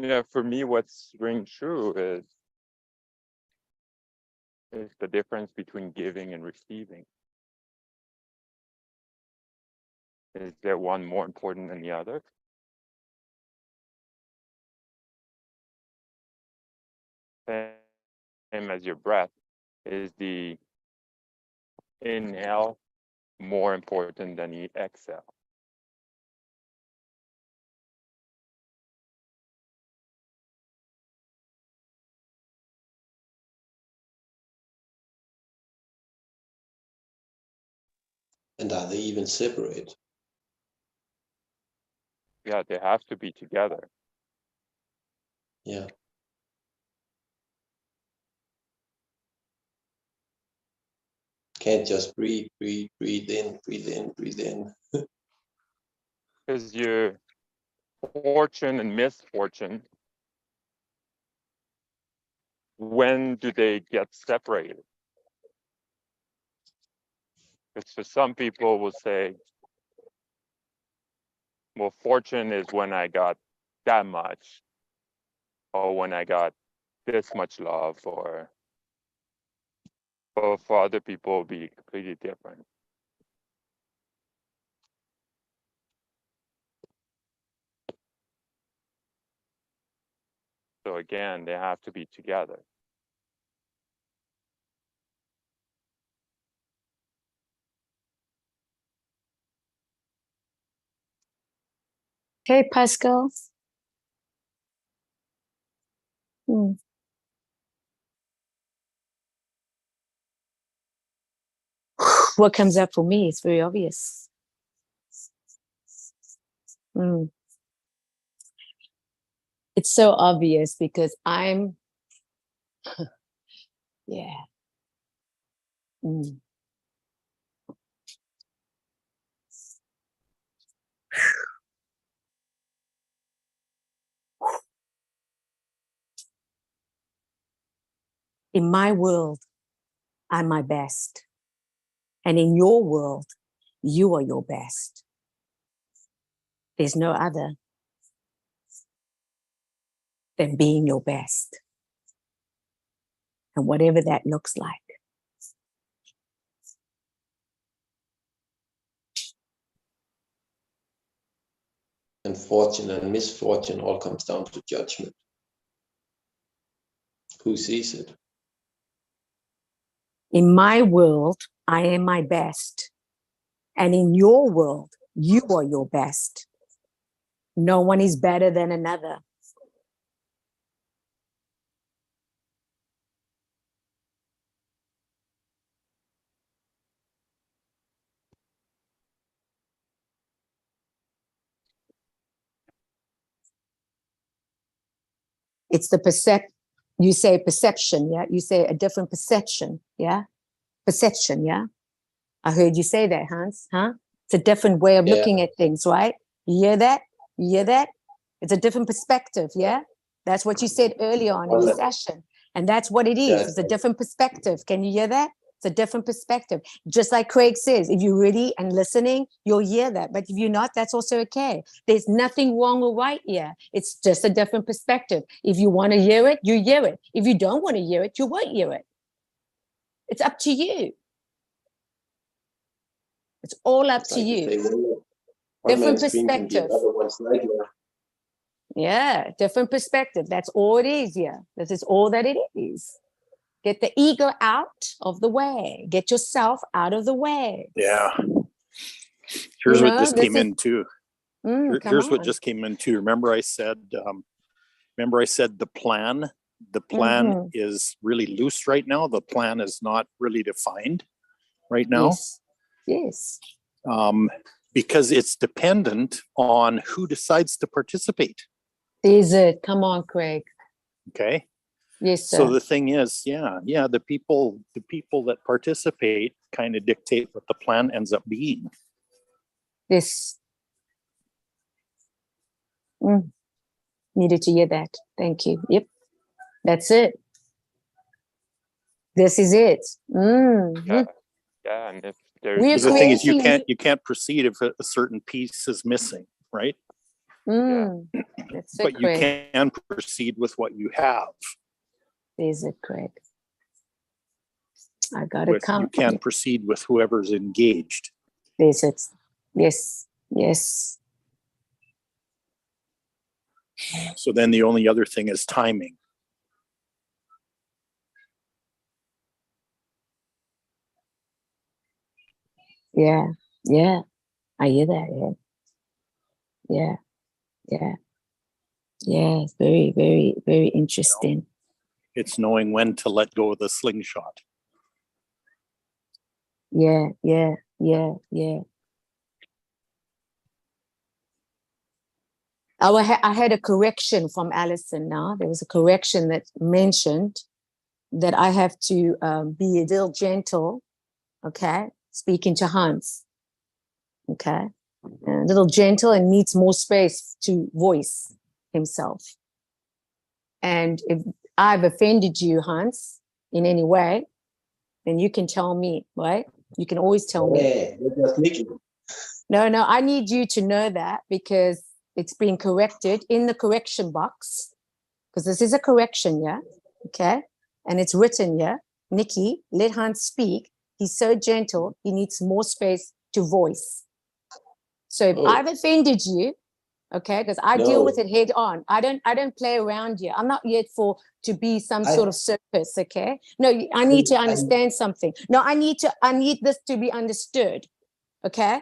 Speaker 7: Yeah, for me, what's ring true is the difference between giving and receiving. Is there one more important than the other? Same as your breath. Is the inhale more important than the exhale?
Speaker 6: And are they even separate?
Speaker 7: Yeah, they have to be together.
Speaker 6: Yeah. Can't just breathe, breathe, breathe in, breathe in, breathe in.
Speaker 7: Because your fortune and misfortune, when do they get separated? Because for some people will say, well, fortune is when I got that much, or when I got this much love, or but for other people it'll be completely different. So again, they have to be together.
Speaker 2: Hey, Pascal. Hmm. What comes up for me is very obvious. Hmm. It's so obvious because I'm, yeah. Hmm. In my world, I'm my best. And in your world, you are your best. There's no other than being your best. And whatever that looks like.
Speaker 6: And fortune and misfortune all comes down to judgment. Who sees it?
Speaker 2: In my world, I am my best. And in your world, you are your best. No one is better than another. It's the you say perception, yeah? You say a different perception, yeah? Perception, yeah? I heard you say that, Hans, huh? It's a different way of
Speaker 6: Yeah.
Speaker 2: looking at things, right? You hear that? You hear that? It's a different perspective, yeah? That's what you said earlier on in the session. And that's what it is.
Speaker 6: Yeah.
Speaker 2: It's a different perspective. Can you hear that? It's a different perspective. Just like Craig says, if you're ready and listening, you'll hear that. But if you're not, that's also okay. There's nothing wrong or right here. It's just a different perspective. If you want to hear it, you hear it. If you don't want to hear it, you won't hear it. It's up to you. It's all up to
Speaker 6: Like you
Speaker 2: you.
Speaker 6: say, one
Speaker 2: Different
Speaker 6: man's dream can be
Speaker 2: perspective.
Speaker 6: another one's nightmare.
Speaker 2: Yeah, different perspective. That's all it is. Yeah, this is all that it is. Get the ego out of the way. Get yourself out of the way.
Speaker 4: Yeah. Here's
Speaker 2: You
Speaker 4: what
Speaker 2: know,
Speaker 4: just
Speaker 2: this
Speaker 4: came
Speaker 2: is-
Speaker 4: in too.
Speaker 2: come
Speaker 4: Here's what
Speaker 2: on.
Speaker 4: just came in too. Remember I said the plan
Speaker 2: Mhm.
Speaker 4: is really loose right now. The plan is not really defined right now.
Speaker 2: Yes. Yes.
Speaker 4: Because it's dependent on who decides to participate.
Speaker 2: Is it? Come on, Craig.
Speaker 4: Okay.
Speaker 2: Yes, sir.
Speaker 4: So the thing is, the people that participate kind of dictate what the plan ends up being.
Speaker 2: This. Needed to hear that. Thank you. Yep. That's it. This is it.
Speaker 7: Yeah, yeah, and if there's
Speaker 2: We're
Speaker 4: Because the thing is,
Speaker 2: creating-
Speaker 4: you can't proceed if a certain piece is missing, right?
Speaker 2: That's so
Speaker 4: but you
Speaker 2: Craig.
Speaker 4: can proceed with what you have.
Speaker 2: There's it, Craig. I gotta
Speaker 4: You
Speaker 2: come.
Speaker 4: can proceed with whoever's engaged.
Speaker 2: There's it. Yes, yes.
Speaker 4: So then the only other thing is timing.
Speaker 2: Yeah, yeah. I hear that. Yeah, yeah, yeah, yeah. It's very, very, very interesting.
Speaker 4: It's knowing when to let go of the slingshot.
Speaker 2: Yeah, yeah, yeah, yeah. I had a correction from Alison now. There was a correction that mentioned that I have to be a little gentle, okay? Speaking to Hans, okay? A little gentle and needs more space to voice himself. And if I've offended you, Hans, in any way, then you can tell me, right? You can always tell me.
Speaker 6: Yeah, that's Nikki.
Speaker 2: No, I need you to know that because it's been corrected in the correction box, because this is a correction, yeah? Okay? And it's written, yeah? Nikki, let Hans speak. He's so gentle, he needs more space to voice. So if
Speaker 6: Oh.
Speaker 2: I've offended you, okay, because I deal with
Speaker 6: No.
Speaker 2: it head on. I don't play around here. I'm not yet to be some
Speaker 6: I-
Speaker 2: sort of circus, okay? No, I need to understand something. No, I need this to be understood, okay?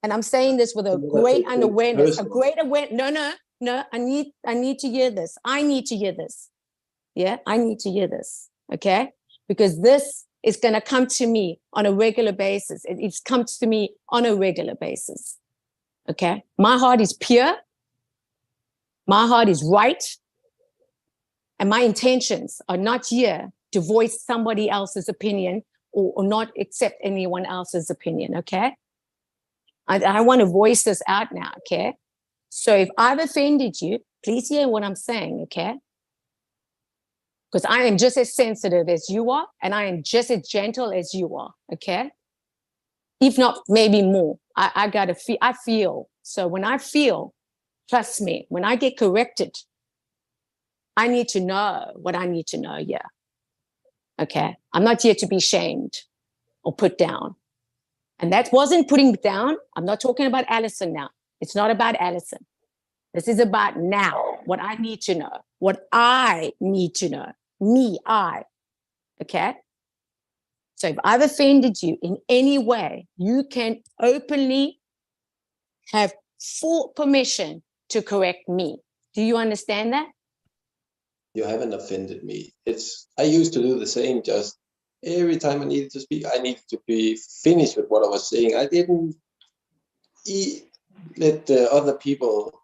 Speaker 2: And I'm saying this with a
Speaker 6: You
Speaker 2: great
Speaker 6: must take it
Speaker 2: unawareness, a
Speaker 6: personal.
Speaker 2: great awareness. No, I need to hear this. I need to hear this. Yeah, I need to hear this, okay? Because this is going to come to me on a regular basis. It comes to me on a regular basis, okay? My heart is pure. My heart is right. And my intentions are not here to voice somebody else's opinion or not accept anyone else's opinion, okay? I want to voice this out now, okay? So if I've offended you, please hear what I'm saying, okay? Because I am just as sensitive as you are, and I am just as gentle as you are, okay? If not, maybe more. I gotta feel, I feel. So when I feel, trust me, when I get corrected, I need to know what I need to know, yeah. Okay? I'm not here to be shamed or put down. And that wasn't putting down. I'm not talking about Alison now. It's not about Alison. This is about now, what I need to know, what I need to know. Me, I. Okay? So if I've offended you in any way, you can openly have full permission to correct me. Do you understand that?
Speaker 6: You haven't offended me. I used to do the same, just every time I needed to speak, I needed to be finished with what I was saying. I didn't let the other people,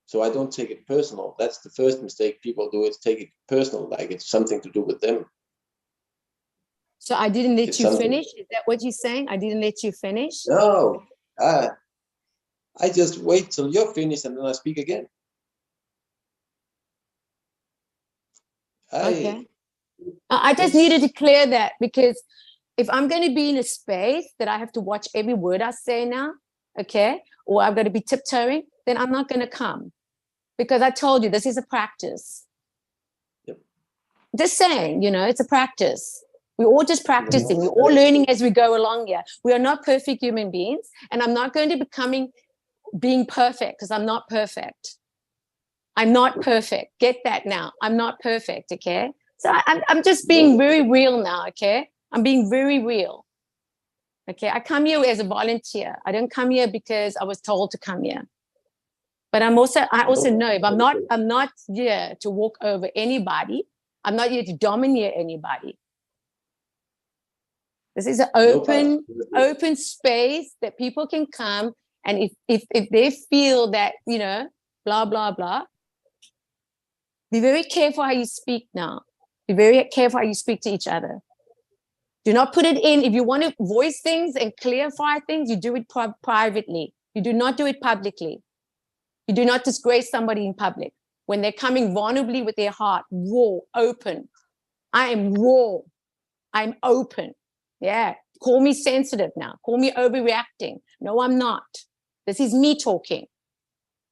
Speaker 6: so I don't take it personal. That's the first mistake people do, is take it personal, like it's something to do with them.
Speaker 2: So I didn't let
Speaker 6: It's
Speaker 2: you
Speaker 6: something-
Speaker 2: finish? Is that what you're saying? I didn't let you finish?
Speaker 6: No, I just wait till you're finished and then I speak again.
Speaker 2: Okay. I just needed to clear that, because if I'm going to be in a space that I have to watch every word I say now, okay, or I'm going to be tiptoeing, then I'm not going to come, because I told you this is a practice.
Speaker 6: Yep.
Speaker 2: Just saying, it's a practice. We're all just practicing. We're all learning as we go along here. We are not perfect human beings, and I'm not going to being perfect, because I'm not perfect. I'm not perfect. Get that now. I'm not perfect, okay? So I'm just being very real now, okay? I'm being very real. Okay, I come here as a volunteer. I don't come here because I was told to come here. But I also know if I'm not here to walk over anybody. I'm not here to domineer anybody. This is an open space that people can come, and if they feel that, blah, blah, blah, be very careful how you speak now. Be very careful how you speak to each other. Do not put it in. If you want to voice things and clarify things, you do it privately. You do not do it publicly. You do not disgrace somebody in public. When they're coming vulnerably with their heart, raw, open. I am raw. I'm open. Yeah. Call me sensitive now. Call me overreacting. No, I'm not. This is me talking.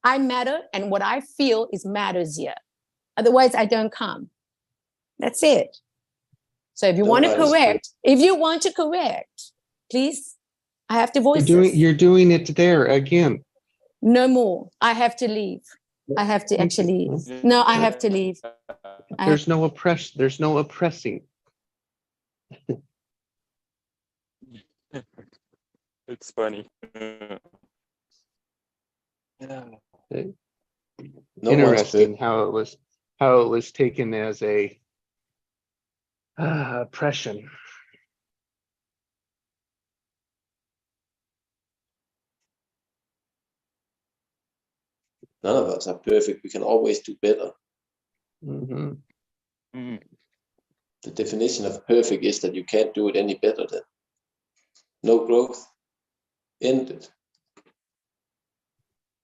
Speaker 2: I matter, and what I feel is matters here. Otherwise, I don't come. That's it. So if you
Speaker 6: No,
Speaker 2: want to
Speaker 6: that is true.
Speaker 2: correct, please, I have to voice this.
Speaker 1: You're doing it there again.
Speaker 2: No more. I have to leave. I have to actually. No, I have to leave.
Speaker 1: There's no oppressing.
Speaker 7: It's funny.
Speaker 6: No one's
Speaker 1: Interesting
Speaker 6: perfect.
Speaker 1: how it was taken as a oppression.
Speaker 6: None of us are perfect. We can always do better.
Speaker 1: Mhm.
Speaker 7: Mm.
Speaker 6: The definition of perfect is that you can't do it any better than. No growth. Ended.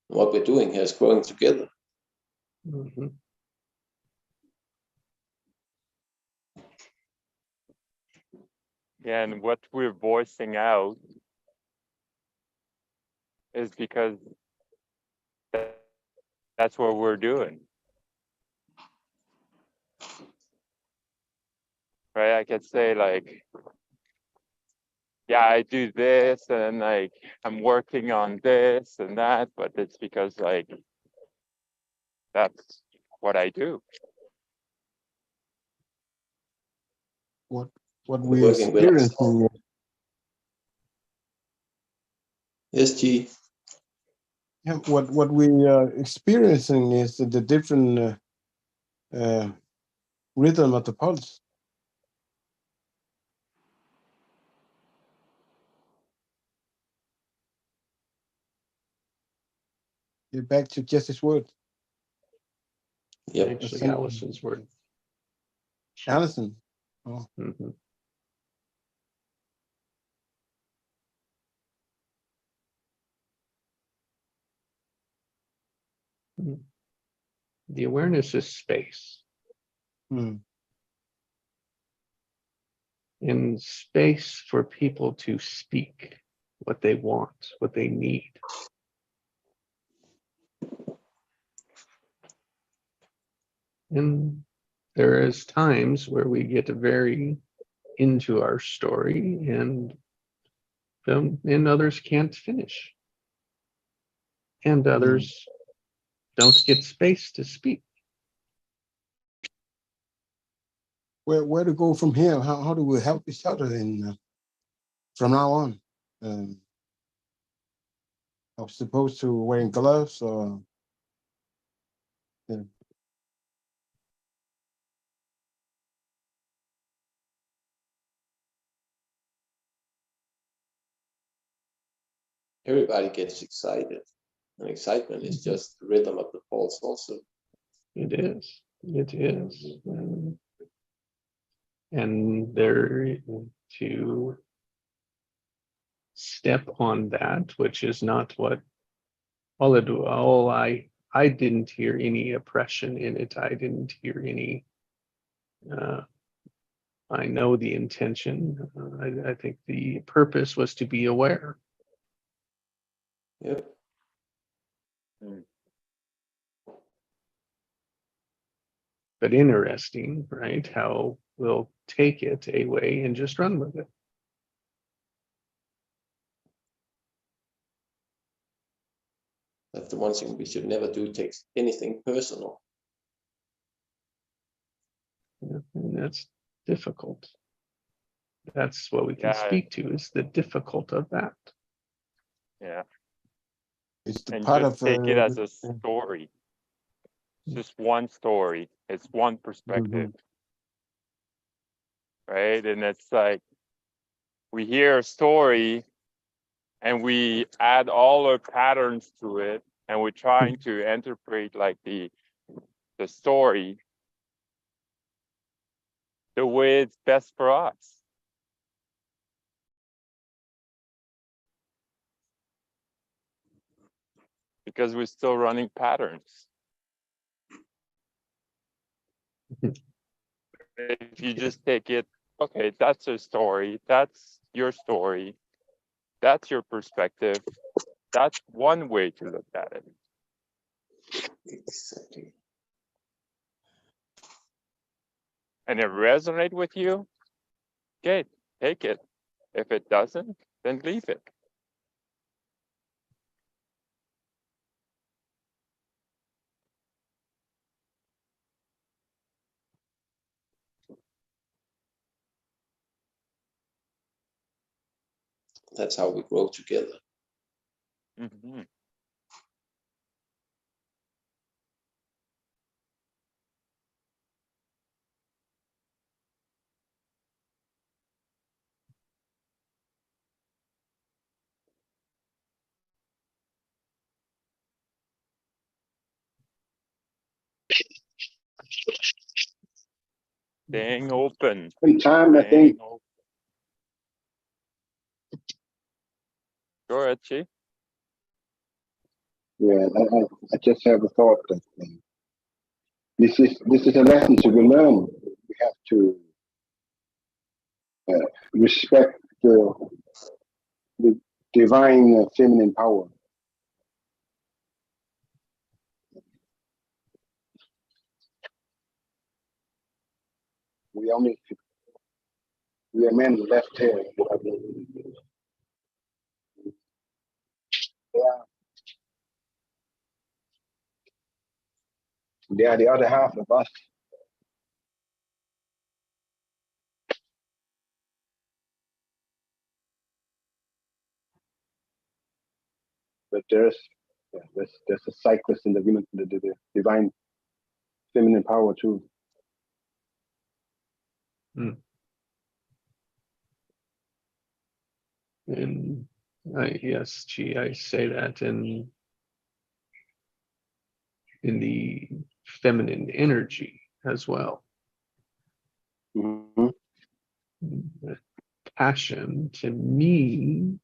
Speaker 6: What we're doing here is growing together.
Speaker 1: Mhm.
Speaker 7: Yeah, and what we're voicing out is because that's what we're doing. Right? I could say like, yeah, I do this and like I'm working on this and that, but it's because like that's what I do.
Speaker 8: What
Speaker 6: We're
Speaker 8: we're
Speaker 6: working with ourselves.
Speaker 8: experiencing,
Speaker 6: Yes, G.
Speaker 8: yeah, what we are experiencing is the different rhythm of the pulse. Get back to Jesse's word,
Speaker 6: Yep.
Speaker 1: Actually,
Speaker 8: Some-
Speaker 1: Allison's word.
Speaker 8: Allison. Oh,
Speaker 1: Mhm. The awareness is space.
Speaker 8: hmm.
Speaker 1: In space for people to speak what they want, what they need. And there is times where we get very into our story and others can't finish. And others don't get space to speak.
Speaker 8: Where to go from here? How do we help each other in from now on? I'm supposed to wearing gloves or
Speaker 6: Everybody gets excited. And excitement is just the rhythm of the pulse also.
Speaker 1: It is. It is. And there to step on that, which is not what I didn't hear any oppression in it. I didn't hear any I know the intention. I think the purpose was to be aware.
Speaker 6: Yep.
Speaker 1: But interesting, right? How we'll take it away and just run with it.
Speaker 6: That's the one thing we should never do, take anything personal.
Speaker 1: Yeah, and that's difficult. That's what we can
Speaker 7: Yeah.
Speaker 1: speak to is the difficult of that.
Speaker 7: Yeah.
Speaker 8: it's the
Speaker 7: And
Speaker 8: part
Speaker 7: just
Speaker 8: of
Speaker 7: take it as a story. It's just one story. It's one perspective. Right? And it's like we hear a story and we add all our patterns to it and we're trying to interpret like the story the way it's best for us. Because we're still running patterns. If you just take it, okay, that's a story, that's your story, that's your perspective, that's one way to look at it.
Speaker 6: Exactly.
Speaker 7: And it resonate with you, okay, take it. If it doesn't, then leave it.
Speaker 6: That's how we grow together.
Speaker 7: Mhm. Staying open.
Speaker 8: In time, I
Speaker 7: Staying
Speaker 8: think,
Speaker 7: open. Go ahead, Chi.
Speaker 8: yeah, I just have a thought that this is a lesson to be learned. We have to respect the divine feminine power. We only we are men left here. They are the other half of us. But there's a cyclist in the women, the divine feminine power too.
Speaker 1: And yes, gee, I say that in the feminine energy as well.
Speaker 8: Mm-hmm.
Speaker 1: The passion to me,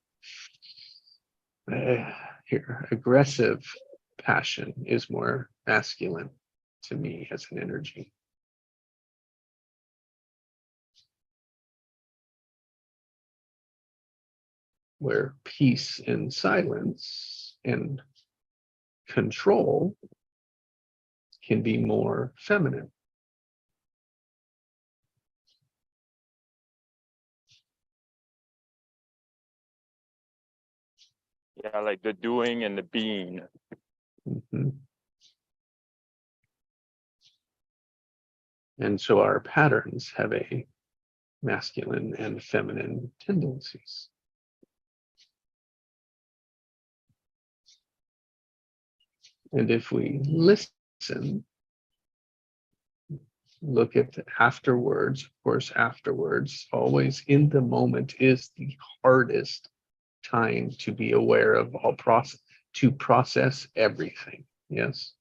Speaker 1: here, aggressive passion is more masculine to me as an energy. Where peace and silence and control can be more feminine.
Speaker 7: Yeah, like the doing and the being.
Speaker 1: Mhm. And so our patterns have a masculine and feminine tendencies. And if we listen, look at afterwards, of course, afterwards, always in the moment is the hardest time to be aware of all to process everything. Yes.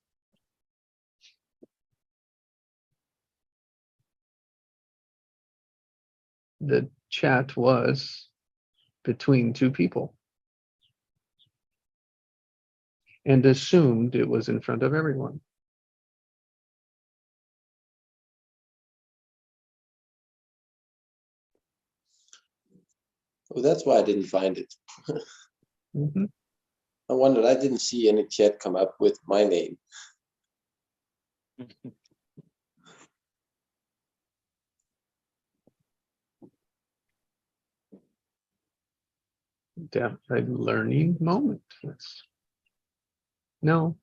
Speaker 1: The chat was between two people and assumed it was in front of everyone.
Speaker 6: Oh, that's why I didn't find it.
Speaker 1: Mhm.
Speaker 6: I wondered, I didn't see any chat come up with my name.
Speaker 1: A learning moment. No,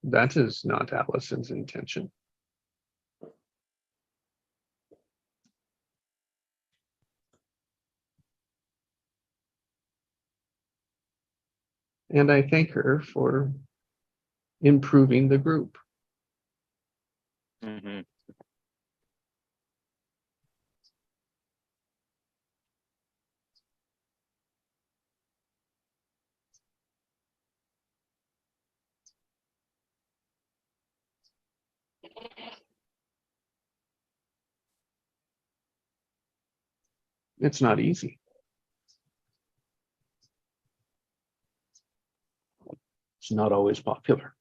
Speaker 1: that is not Allison's intention. And I thank her for improving the group.
Speaker 7: Mhm.
Speaker 1: It's not easy. It's not always popular.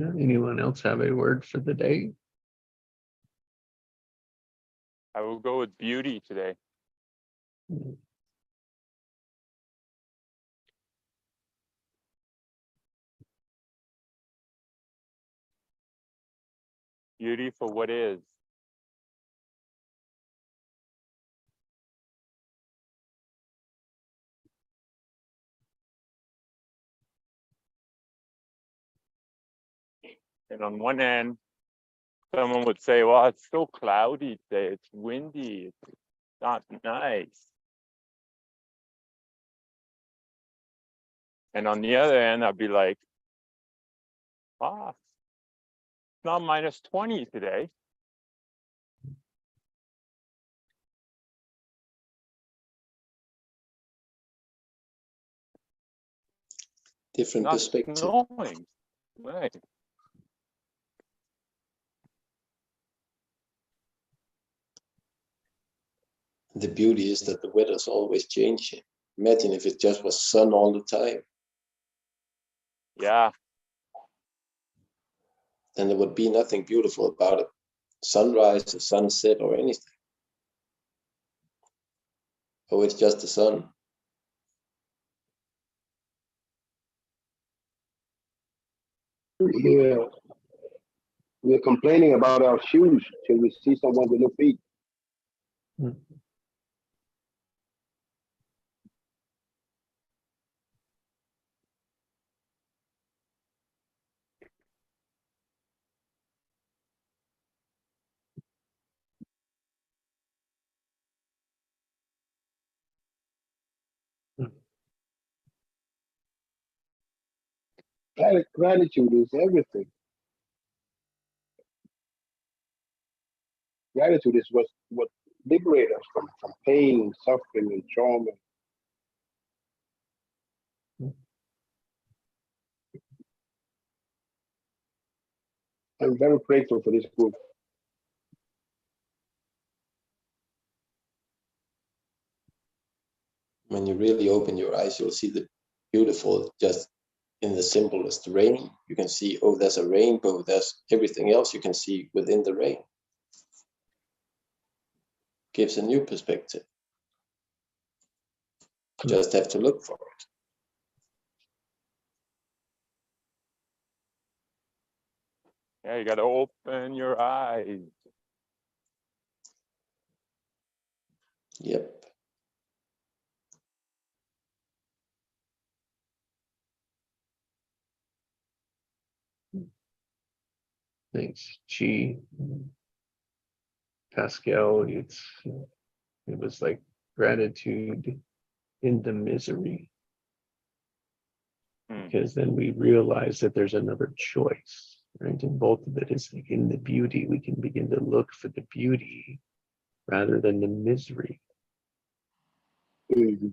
Speaker 1: Anyone else have a word for the day?
Speaker 7: I will go with beauty today. Beauty for what is. And on one hand, someone would say, well, it's so cloudy today, it's windy, it's not nice. And on the other hand, I'd be like, it's not -20 today.
Speaker 6: Different
Speaker 7: Not
Speaker 6: perspective.
Speaker 7: snowing. Right.
Speaker 6: The beauty is that the weather's always changing. Imagine if it just was sun all the time.
Speaker 7: Yeah.
Speaker 6: Then there would be nothing beautiful about it. Sunrise, a sunset, or anything. Oh, it's just the sun.
Speaker 8: We're complaining about our shoes till we see someone with no feet. Gratitude is everything. Gratitude is what liberates us from pain and suffering and trauma. I'm very grateful for this group.
Speaker 6: When you really open your eyes, you'll see the beautiful just in the simplest rain. You can see, oh, there's a rainbow. There's everything else you can see within the rain. Gives a new perspective. You just have to look for it.
Speaker 7: Yeah, you gotta open your eyes.
Speaker 6: Yep.
Speaker 1: Thanks, Chi. Pascal, it was like gratitude in the misery. Because then we realize that there's another choice, right? And both of it is like in the beauty. We can begin to look for the beauty rather than the misery.
Speaker 8: Mm-hmm.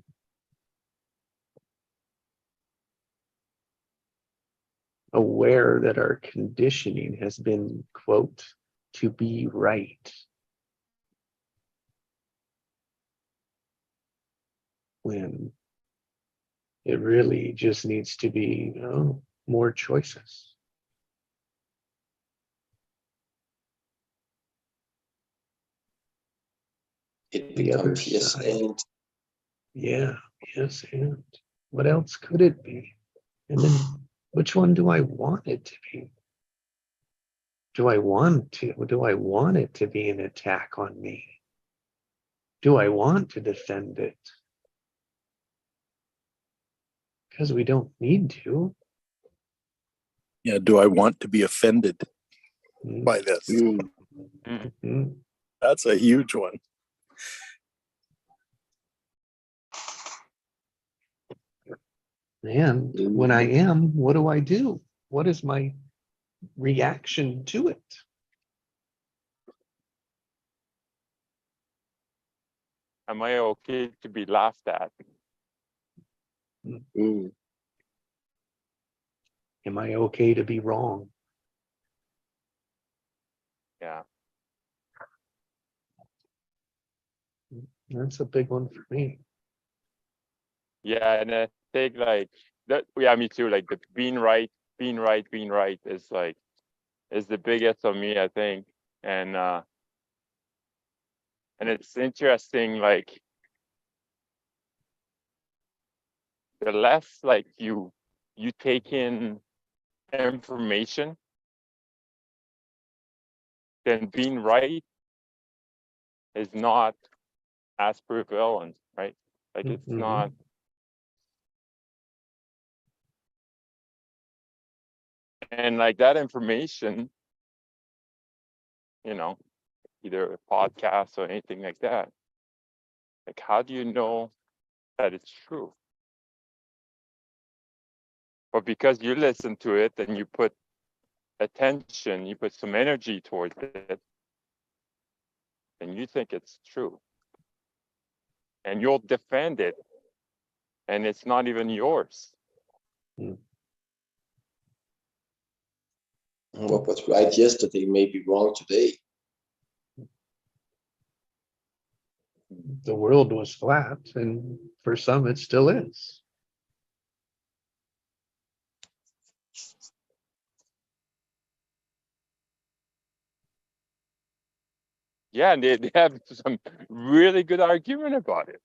Speaker 1: Aware that our conditioning has been, quote, to be right. When it really just needs to be, more choices.
Speaker 6: It
Speaker 1: The other
Speaker 6: becomes yes
Speaker 1: side.
Speaker 6: and.
Speaker 1: Yeah, yes, and what else could it be? And then which one do I want it to be? Do I want it to be an attack on me? Do I want to defend it? Because we don't need to.
Speaker 4: Yeah, do I want to be offended
Speaker 1: Mm.
Speaker 4: by this?
Speaker 1: Mm.
Speaker 4: That's a huge one.
Speaker 1: And when I am, what do? What is my reaction to it?
Speaker 7: Am I okay to be laughed at?
Speaker 8: Mm.
Speaker 1: Am I okay to be wrong?
Speaker 7: Yeah.
Speaker 1: That's a big one for me.
Speaker 7: Yeah, and I think like that. Yeah, me too. Like the being right being right is the biggest of me, I think. And it's interesting, like the less like you take in information, then being right is not as prevalent, right? Like it's
Speaker 1: Mhm.
Speaker 7: not. And like that information, you know, either a podcast or anything like that, like how do you know that it's true? But because you listen to it and you put attention, you put some energy towards it, and you think it's true. And you'll defend it, and it's not even yours.
Speaker 6: What was right yesterday may be wrong today.
Speaker 1: The world was flat, and for some it still is.
Speaker 7: Yeah, and they have some really good argument about it.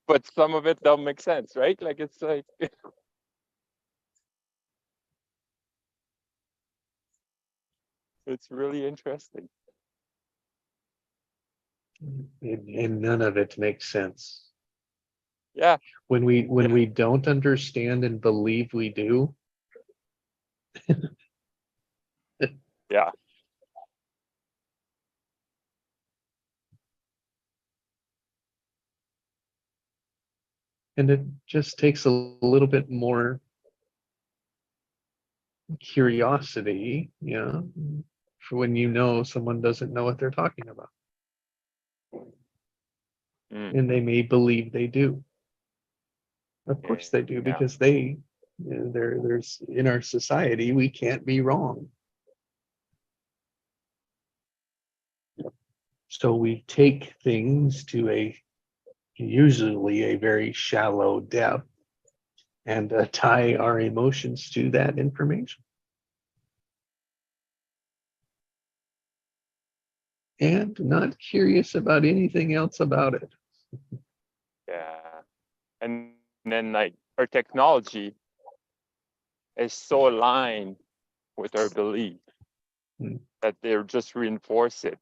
Speaker 7: But some of it don't make sense, right? Like it's like it's really interesting.
Speaker 1: And none of it makes sense.
Speaker 7: Yeah.
Speaker 1: When we don't understand and believe we do.
Speaker 7: Yeah.
Speaker 1: And it just takes a little bit more curiosity, for when you know someone doesn't know what they're talking about.
Speaker 7: Mm.
Speaker 1: And they may believe they do. Of course they do,
Speaker 7: Yeah.
Speaker 1: because there's in our society, we can't be wrong. So we take things to usually a very shallow depth and tie our emotions to that information. And not curious about anything else about it.
Speaker 7: Yeah. And then like our technology is so aligned with our belief that they're just reinforce it.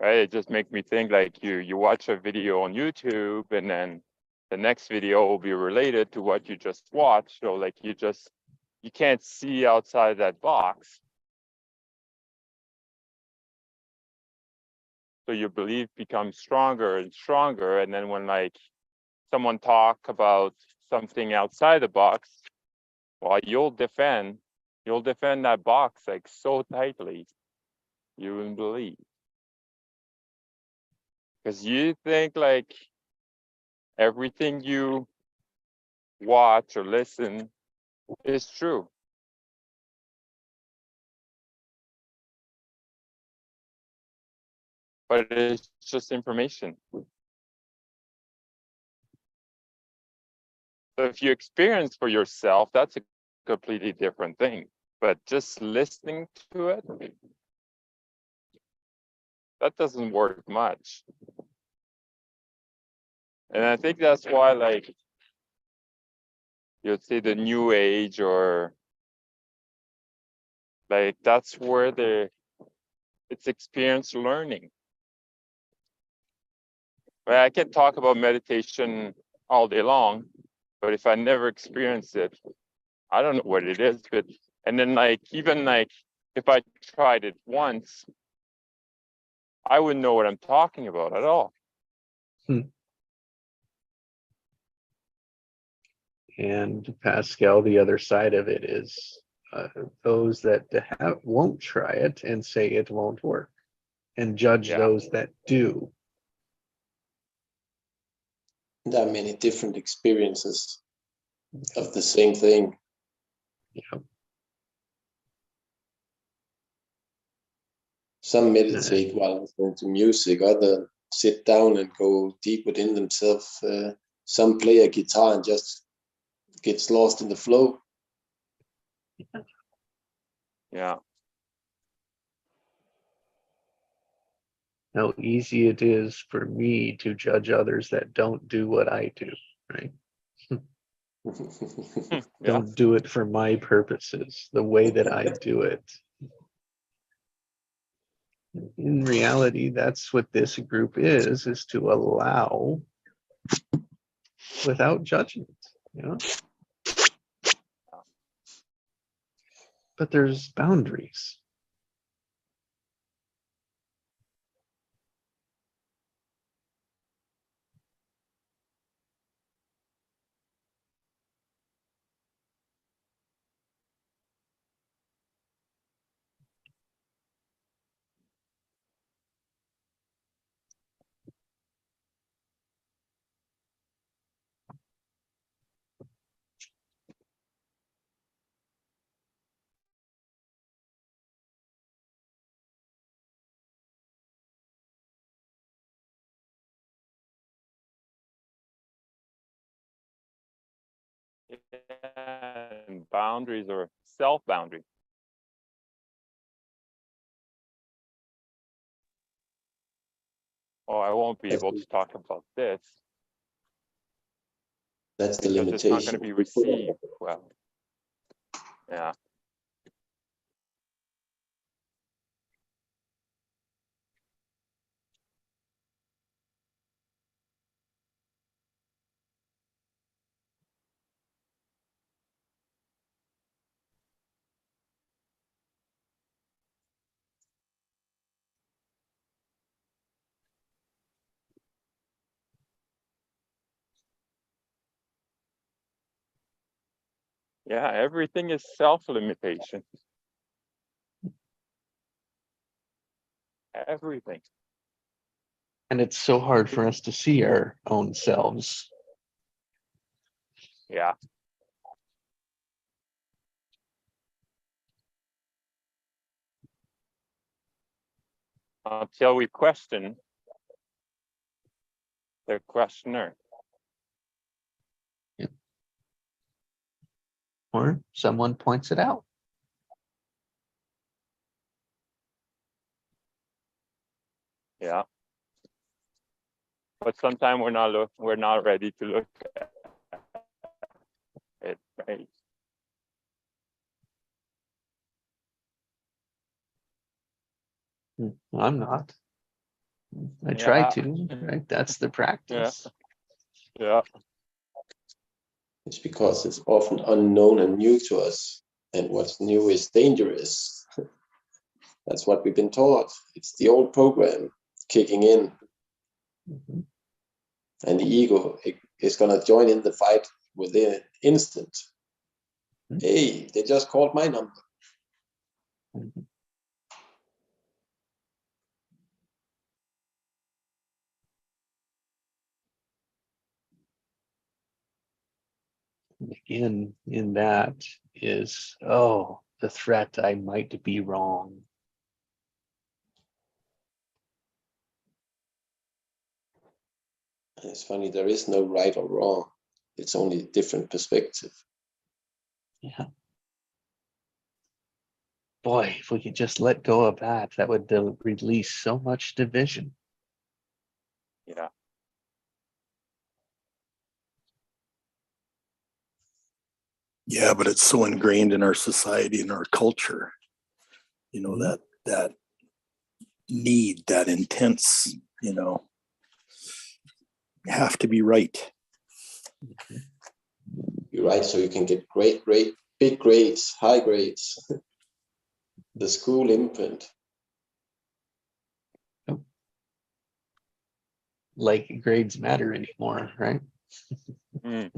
Speaker 7: Right? It just makes me think like you watch a video on YouTube and then the next video will be related to what you just watched. So like you can't see outside that box. So your belief becomes stronger and stronger. And then when like someone talk about something outside the box, well, you'll defend that box like so tightly, you wouldn't believe. Because you think like everything you watch or listen is true. But it's just information. So if you experience for yourself, that's a completely different thing. But just listening to it, that doesn't work much. And I think that's why, like, you'd say the new age, or like that's where it's experience learning. But I can talk about meditation all day long, but if I never experience it, I don't know what it is. But and then like even like if I tried it once, I wouldn't know what I'm talking about at all.
Speaker 1: And Pascal, the other side of it is those that won't try it and say it won't work, and judge those that do.
Speaker 6: There are many different experiences of the same thing.
Speaker 1: Yeah.
Speaker 6: Some meditate while listening to music, others sit down and go deep within themselves. Some play a guitar and just gets lost in the flow.
Speaker 7: Yeah.
Speaker 1: How easy it is for me to judge others that don't do what I do, right?
Speaker 7: Yeah.
Speaker 1: Don't do it for my purposes, the way that I do it. In reality, that's what this group is to allow without judgment, you know? But there's boundaries.
Speaker 7: And boundaries or self-boundary. Oh, I won't be able to talk about this
Speaker 6: That's the
Speaker 7: because it's not going
Speaker 6: limitation.
Speaker 7: to be received well. Yeah. Yeah, everything is self-limitation. Everything.
Speaker 1: And it's so hard for us to see our own selves.
Speaker 7: Yeah. Until we question the questioner.
Speaker 1: Or someone points it out.
Speaker 7: Yeah. But sometimes we're not ready to look at it, right?
Speaker 1: I'm not. I try
Speaker 7: Yeah.
Speaker 1: to, right? That's the practice.
Speaker 7: Yeah.
Speaker 6: It's because it's often unknown and new to us. And what's new is dangerous. That's what we've been taught. It's the old program kicking in.
Speaker 1: Mhm.
Speaker 6: And the ego is going to join in the fight within an instant.
Speaker 1: Mhm.
Speaker 6: Hey, they just called my number.
Speaker 1: Mhm. Again, in that is, oh, the threat, I might be wrong.
Speaker 6: And it's funny, there is no right or wrong. It's only a different perspective.
Speaker 1: Yeah. Boy, if we could just let go of that, that would release so much division.
Speaker 7: Yeah.
Speaker 4: Yeah, but it's so ingrained in our society and our culture, you know,
Speaker 1: Mhm.
Speaker 4: that need, that intense, you know, have to be right.
Speaker 6: You're right, so you can get great, big grades, high grades. The school imprint.
Speaker 1: Like grades matter anymore, right?
Speaker 7: Mm.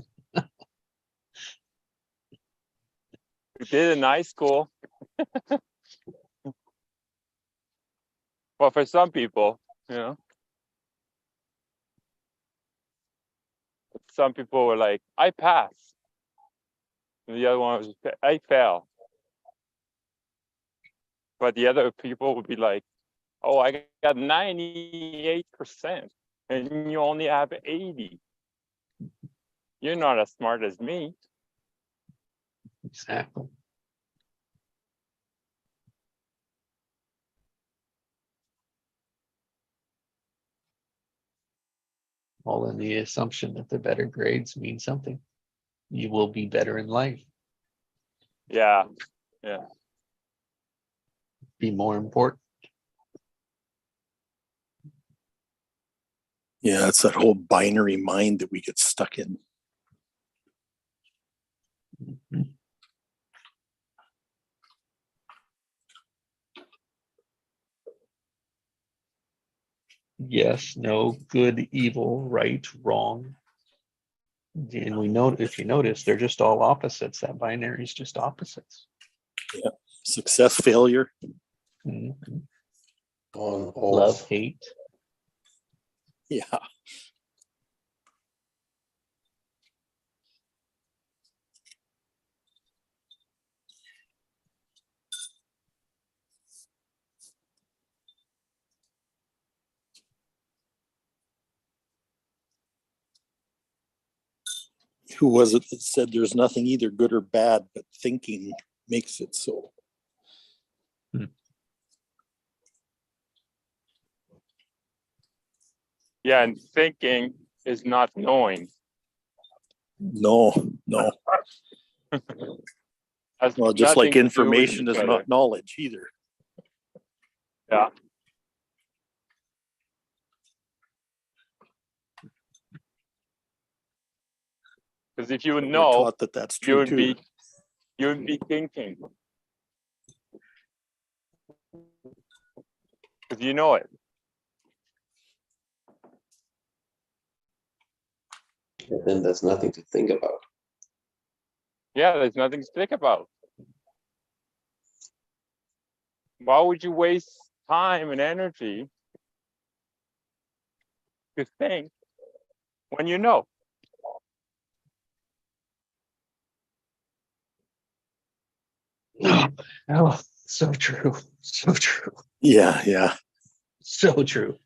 Speaker 7: We did in high school. Well, for some people, you know. Some people were like, I passed. And the other one was, I failed. But the other people would be like, oh, I got 98%, and you only have 80. You're not as smart as me.
Speaker 1: Exactly. all in the assumption that the better grades mean something. You will be better in life,
Speaker 7: Yeah.
Speaker 1: be more important.
Speaker 4: Yeah, it's that whole binary mind that we get stuck in.
Speaker 1: Yes, no, good, evil, right, wrong. And we know, if you notice, they're just all opposites. That binary is just opposites.
Speaker 4: Success, failure.
Speaker 1: Mhm.
Speaker 6: On,
Speaker 1: Love,
Speaker 6: off.
Speaker 1: hate.
Speaker 4: Yeah. Who was it that said there's nothing either good or bad, but thinking makes it so?
Speaker 7: Yeah, and thinking is not knowing.
Speaker 4: No.
Speaker 7: Has
Speaker 4: Well, just like
Speaker 7: nothing to do with
Speaker 4: information
Speaker 7: each
Speaker 4: is
Speaker 7: other.
Speaker 4: not knowledge either.
Speaker 7: Yeah. Because if you would
Speaker 4: We're
Speaker 7: know,
Speaker 4: taught that that's
Speaker 7: you
Speaker 4: true
Speaker 7: would
Speaker 4: too.
Speaker 7: be thinking. Because you know it.
Speaker 6: And then there's nothing to think about.
Speaker 7: Yeah, there's nothing to think about. Why would you waste time and energy to think when you know?
Speaker 1: Oh, so true. So true.
Speaker 4: Yeah.
Speaker 1: So true.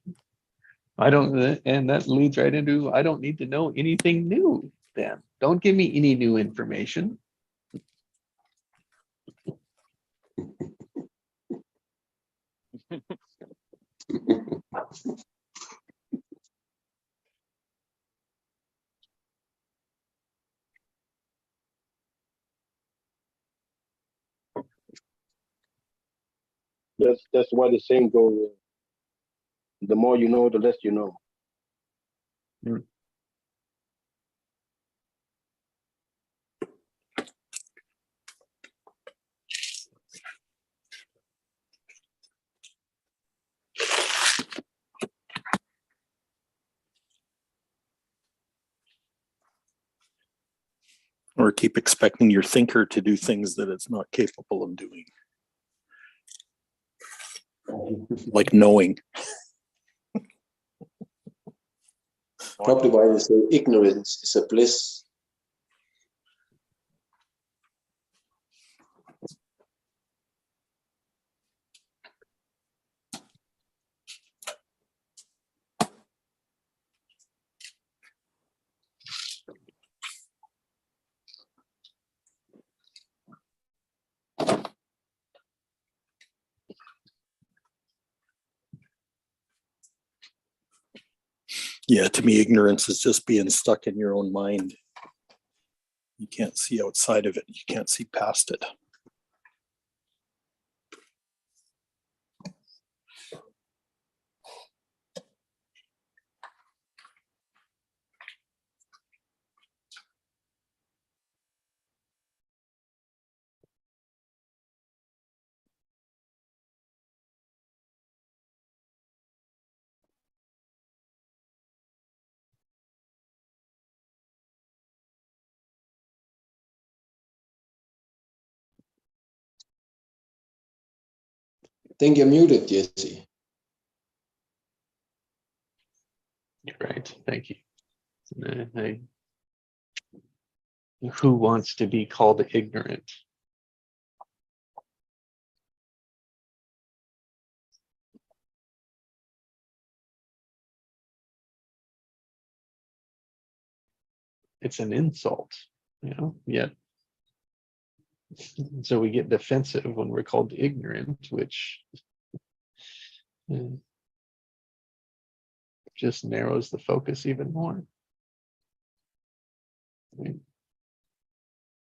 Speaker 1: I don't, and that leads right into, I don't need to know anything new then. Don't give me any new information.
Speaker 8: That's why the saying goes, the more you know, the less you know.
Speaker 4: Or keep expecting your thinker to do things that it's not capable of doing. Like knowing.
Speaker 6: Probably why they say ignorance is a bliss.
Speaker 4: Yeah, to me, ignorance is just being stuck in your own mind. You can't see outside of it. You can't see past it.
Speaker 6: I think you're muted, Jesse.
Speaker 1: You're right. Thank you. Who wants to be called ignorant? It's an insult, yet. So we get defensive when we're called ignorant, which just narrows the focus even more. I mean,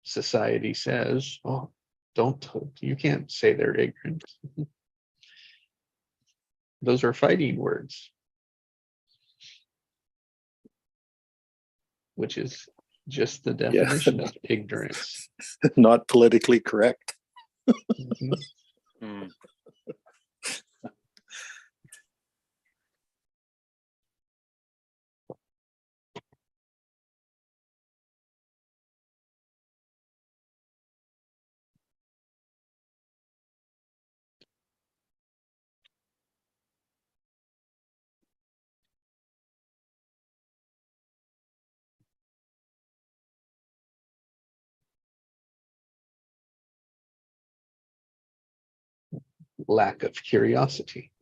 Speaker 1: society says, oh, you can't say they're ignorant. Those are fighting words, which is just the
Speaker 4: Yeah.
Speaker 1: definition of ignorance.
Speaker 4: Not politically correct.
Speaker 1: Mhm.
Speaker 7: Hmm.
Speaker 1: Lack of curiosity.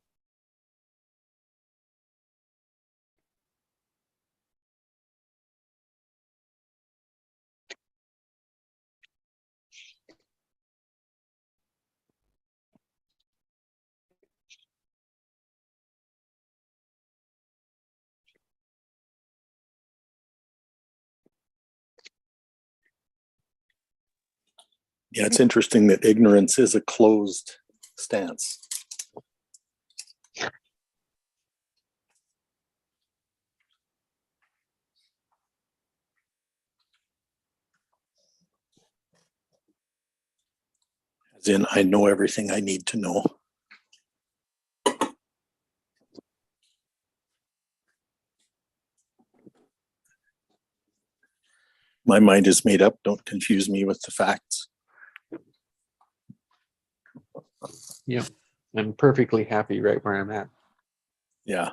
Speaker 4: Yeah, it's interesting that ignorance is a closed stance. As in, I know everything I need to know. My mind is made up. Don't confuse me with the facts.
Speaker 1: Yeah, I'm perfectly happy right where I'm at.
Speaker 4: Yeah.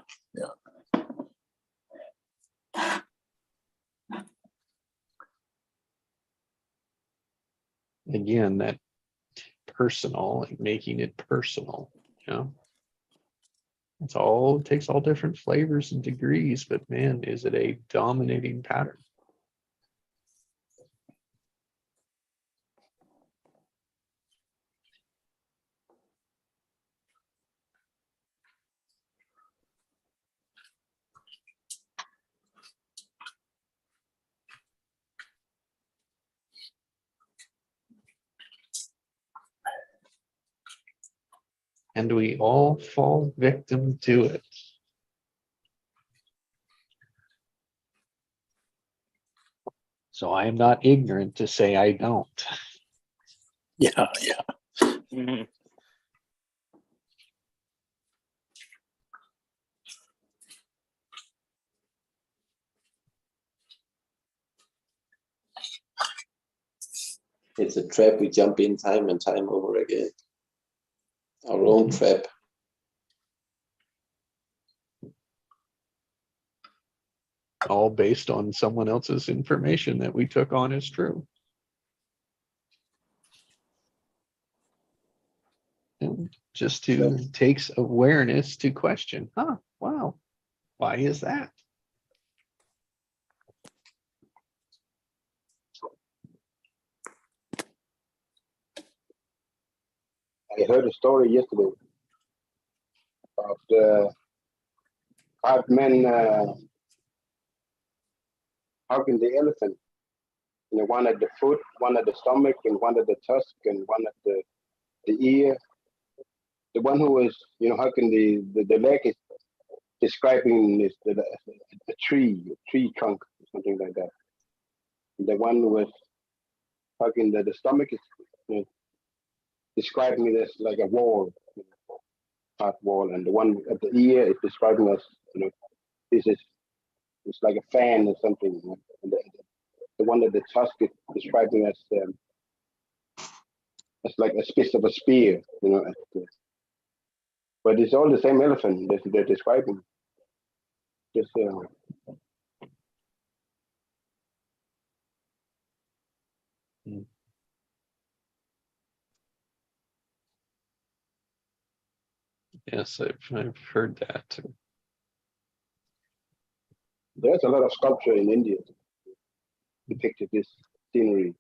Speaker 1: Again, that personal, like making it personal, you know. It takes all different flavors and degrees, but man, is it a dominating pattern. And we all fall victim to it. So I am not ignorant to say I don't.
Speaker 4: Yeah.
Speaker 7: Mhm.
Speaker 6: It's a trap we jump in time and time over again. Our own trap.
Speaker 1: All based on someone else's information that we took on as true. And just takes awareness to question, wow, why is that?
Speaker 8: I heard a story yesterday of the 5 men hugging the elephant. You know, one at the foot, one at the stomach, and one at the tusk, and one at the ear. The one who was, hugging the leg is describing a tree trunk, something like that. The one who was hugging the stomach is describing it as like a wall, hard wall, and the one at the ear is describing as, this is it's like a fan or something. And the one at the tusk is describing as like a piece of a spear, but it's all the same elephant that they're describing. Just
Speaker 1: Yes, I've heard that.
Speaker 8: there's a lot of sculpture in India depicted this scenery.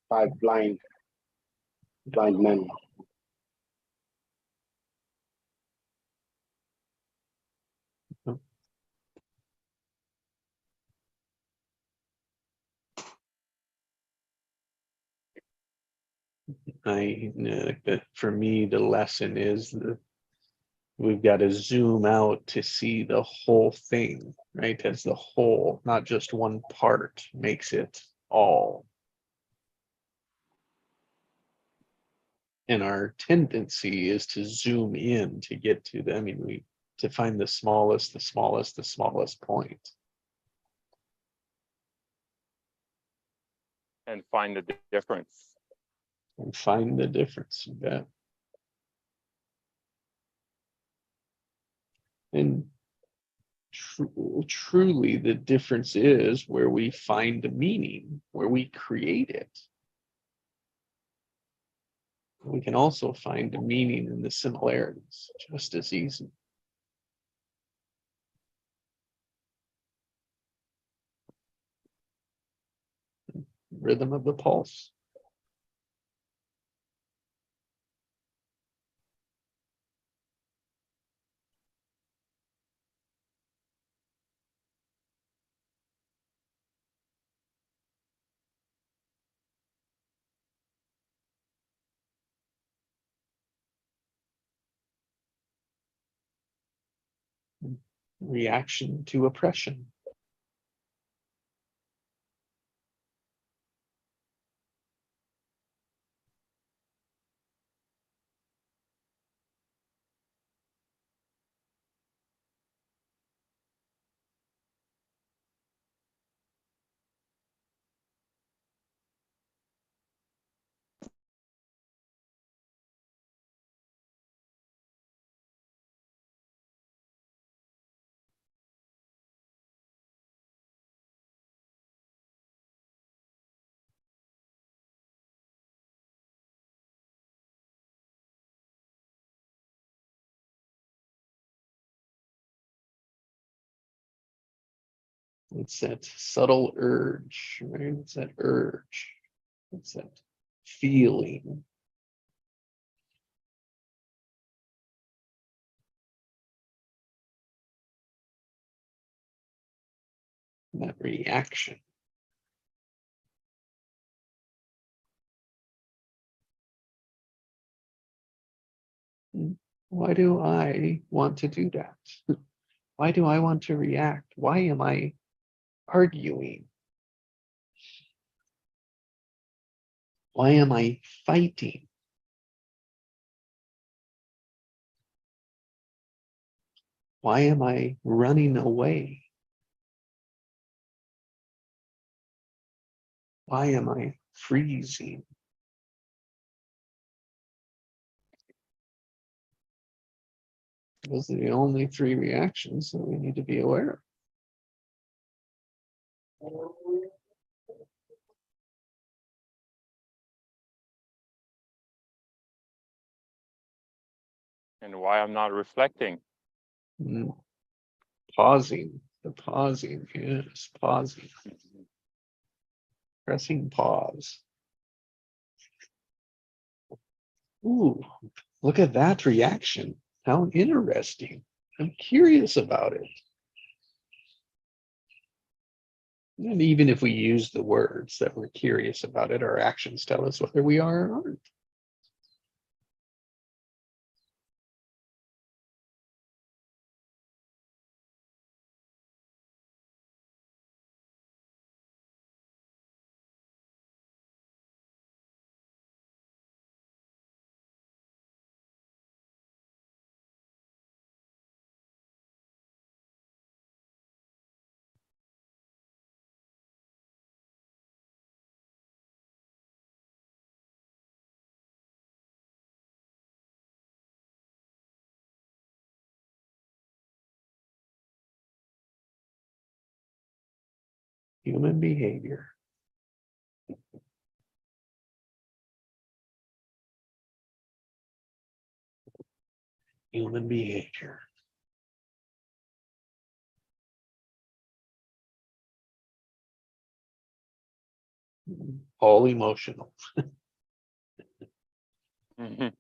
Speaker 8: 5 blind men.
Speaker 1: For me, the lesson is we've got to zoom out to see the whole thing, right? As the whole, not just one part makes it all. And our tendency is to zoom in to get to the, to find the smallest point.
Speaker 7: And find the difference.
Speaker 1: And find the difference. You bet. And truly, the difference is where we find the meaning, where we create it. We can also find the meaning in the similarities just as easy. Rhythm of the pulse. Reaction to oppression. It's that subtle urge, right? It's that urge. It's that feeling. That reaction. Why do I want to do that? Why do I want to react? Why am I arguing? Why am I fighting? Why am I running away? Why am I freezing? Those are the only three reactions that we need to be aware of.
Speaker 7: And why I'm not reflecting.
Speaker 1: Pausing, the pausing, yes, pausing. Pressing pause. Ooh, look at that reaction. How interesting. I'm curious about it. And even if we use the words that we're curious about it, our actions tell us whether we are or aren't. Human behavior. Human behavior. All emotional.
Speaker 7: Mhm.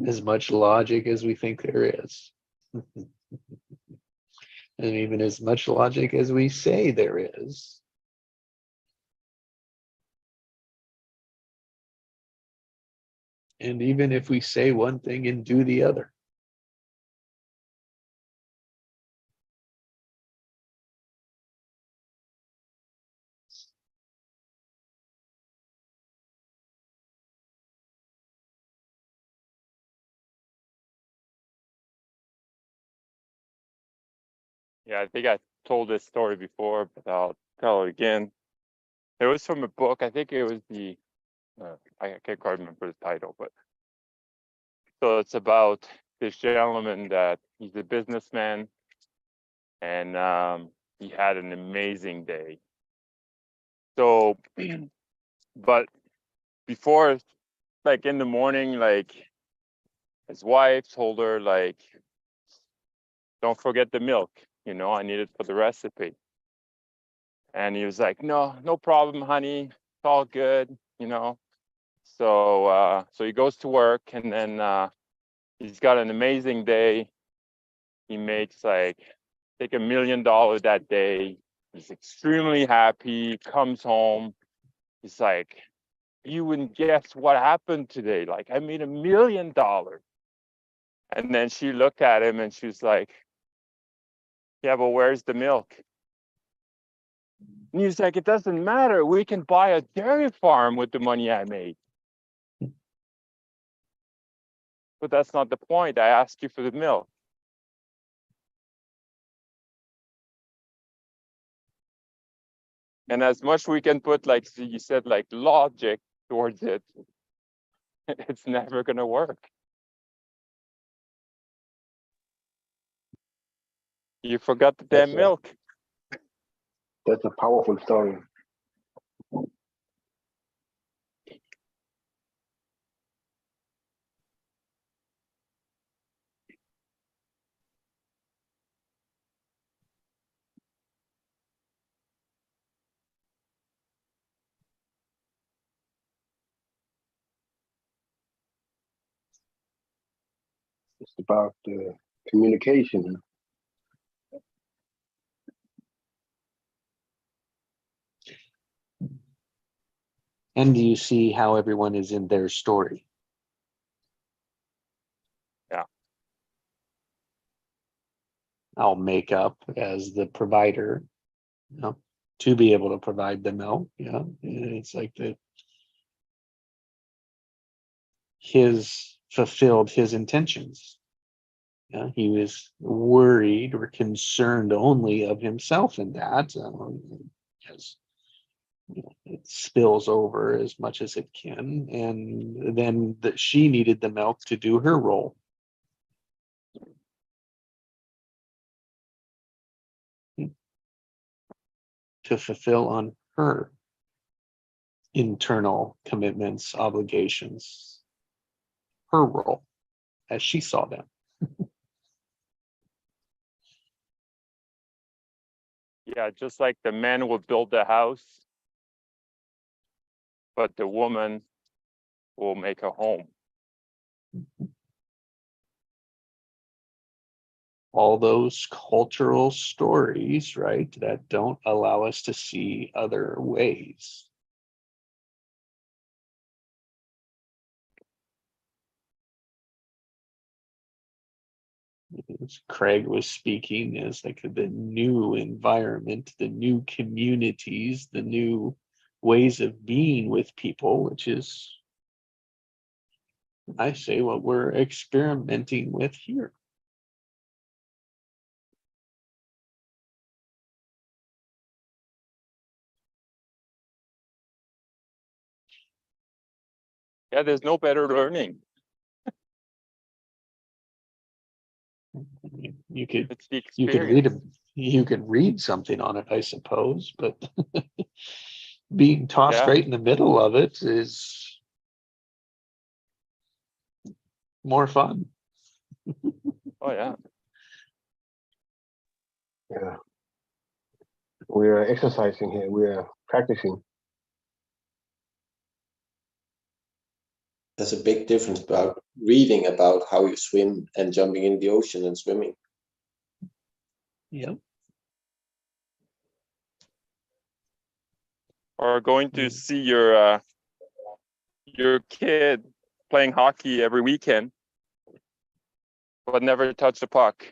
Speaker 1: As much logic as we think there is. And even as much logic as we say there is, and even if we say one thing and do the other.
Speaker 7: Yeah, I think I told this story before, but I'll tell it again. It was from a book. I think it was the, I can't quite remember the title, but so it's about this gentleman that he's a businessman, and he had an amazing day. So, but before, like in the morning, like his wife told her, like, don't forget the milk, you know, I need it for the recipe. And he was like, no problem, honey, it's all good, you know. So so he goes to work, and then he's got an amazing day. He makes like $1 million that day. He's extremely happy, comes home. He's like, you wouldn't guess what happened today. Like, I made $1 million. And then she looked at him and she's like, yeah, but where's the milk? And he's like, it doesn't matter. We can buy a dairy farm with the money I made. But that's not the point. I asked you for the milk. And as much we can put, like you said, like logic towards it, it's never going to work. You forgot the damn
Speaker 8: That's a-
Speaker 7: milk.
Speaker 8: That's a powerful story. It's about communication.
Speaker 1: And do you see how everyone is in their story?
Speaker 7: Yeah.
Speaker 1: I'll make up as the provider, you know, to be able to provide the milk. Yeah, it's like his fulfilled his intentions. Yeah, he was worried or concerned only of himself in that, as you know, it spills over as much as it can, and then that she needed the milk to do her role. To fulfill on her internal commitments, obligations, her role as she saw them.
Speaker 7: Yeah, just like the man will build the house, but the woman will make a home.
Speaker 1: All those cultural stories, right, that don't allow us to see other ways. As Craig was speaking, is like the new environment, the new communities, the new ways of being with people, which is, I say, what we're experimenting with here.
Speaker 7: Yeah, there's no better learning.
Speaker 1: You could
Speaker 7: It's the
Speaker 1: you could read
Speaker 7: experience.
Speaker 1: you could read something on it, I suppose, but being tossed
Speaker 7: Yeah.
Speaker 1: right in the middle of it is more fun.
Speaker 7: Oh yeah.
Speaker 8: Yeah. We're exercising here. We're practicing.
Speaker 6: There's a big difference about reading about how you swim and jumping in the ocean and swimming.
Speaker 1: Yep.
Speaker 7: or going to see your kid playing hockey every weekend, but never touch the puck.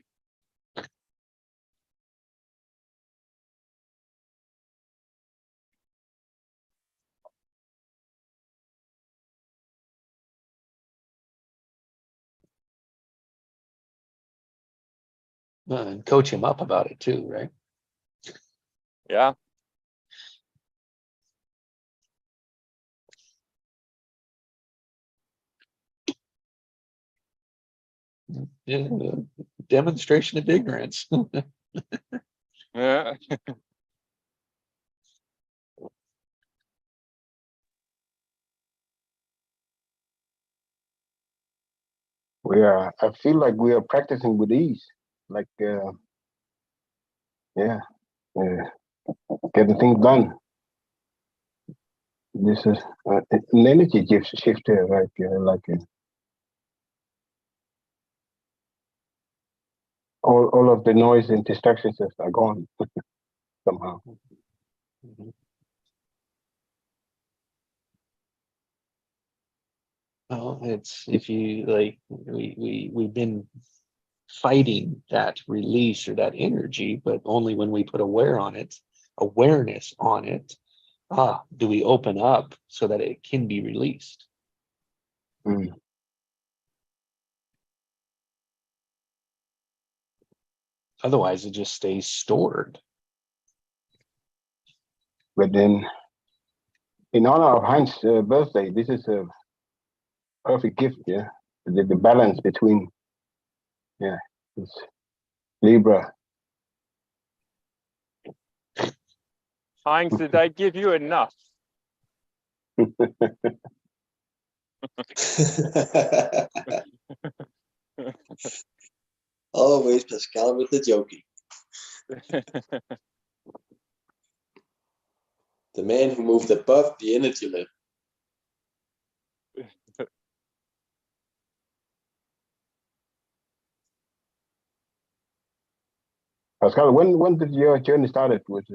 Speaker 1: And coach him up about it too, right?
Speaker 7: Yeah.
Speaker 1: Yeah, demonstration of ignorance.
Speaker 7: Yeah.
Speaker 8: I feel like we are practicing with ease, like, yeah, getting things done. This is an energy shift here, all of the noise and distractions are gone somehow.
Speaker 1: Well, it's if you like, we've been fighting that release or that energy, but only when we put awareness on it, do we open up so that it can be released.
Speaker 8: Mm.
Speaker 1: Otherwise, it just stays stored.
Speaker 8: But then, in honor of Heinz's birthday, this is a perfect gift. Yeah, the balance between, it's Libra.
Speaker 7: Heinz, did I give you enough?
Speaker 6: Always Pascal with the joking. The man who moved above the energy level.
Speaker 8: Pascal, when did your journey started with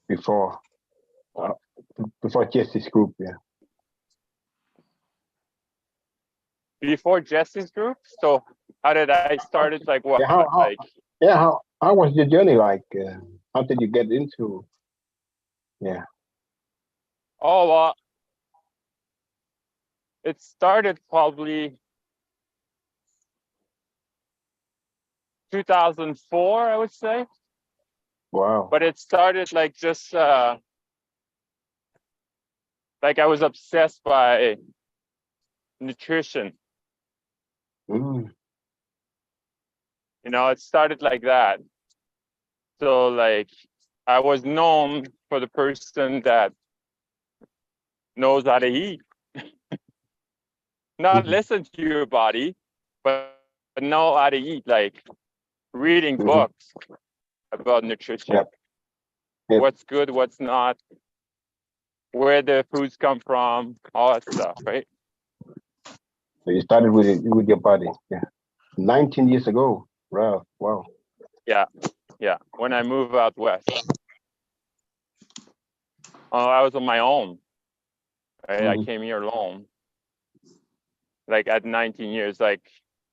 Speaker 8: before Jesse's group? Yeah.
Speaker 7: Before Jesse's group? So how did I start it? Like what?
Speaker 8: Yeah, how was your journey like? How did you get into? Yeah.
Speaker 7: Oh, well, it started probably 2004, I would say.
Speaker 8: Wow.
Speaker 7: But it started like just like I was obsessed by nutrition.
Speaker 8: Mm.
Speaker 7: You know, it started like that. So like I was known for the person that knows how to eat. Not listen to your body, but know how to eat, like reading books about nutrition.
Speaker 8: Yep. Yep.
Speaker 7: What's good, what's not, where the foods come from, all that stuff, right?
Speaker 8: So you started with your body. Yeah. 19 years ago. Wow. Wow.
Speaker 7: Yeah. When I moved out west. I was on my own. Right? I came here alone. Like at 19 years, like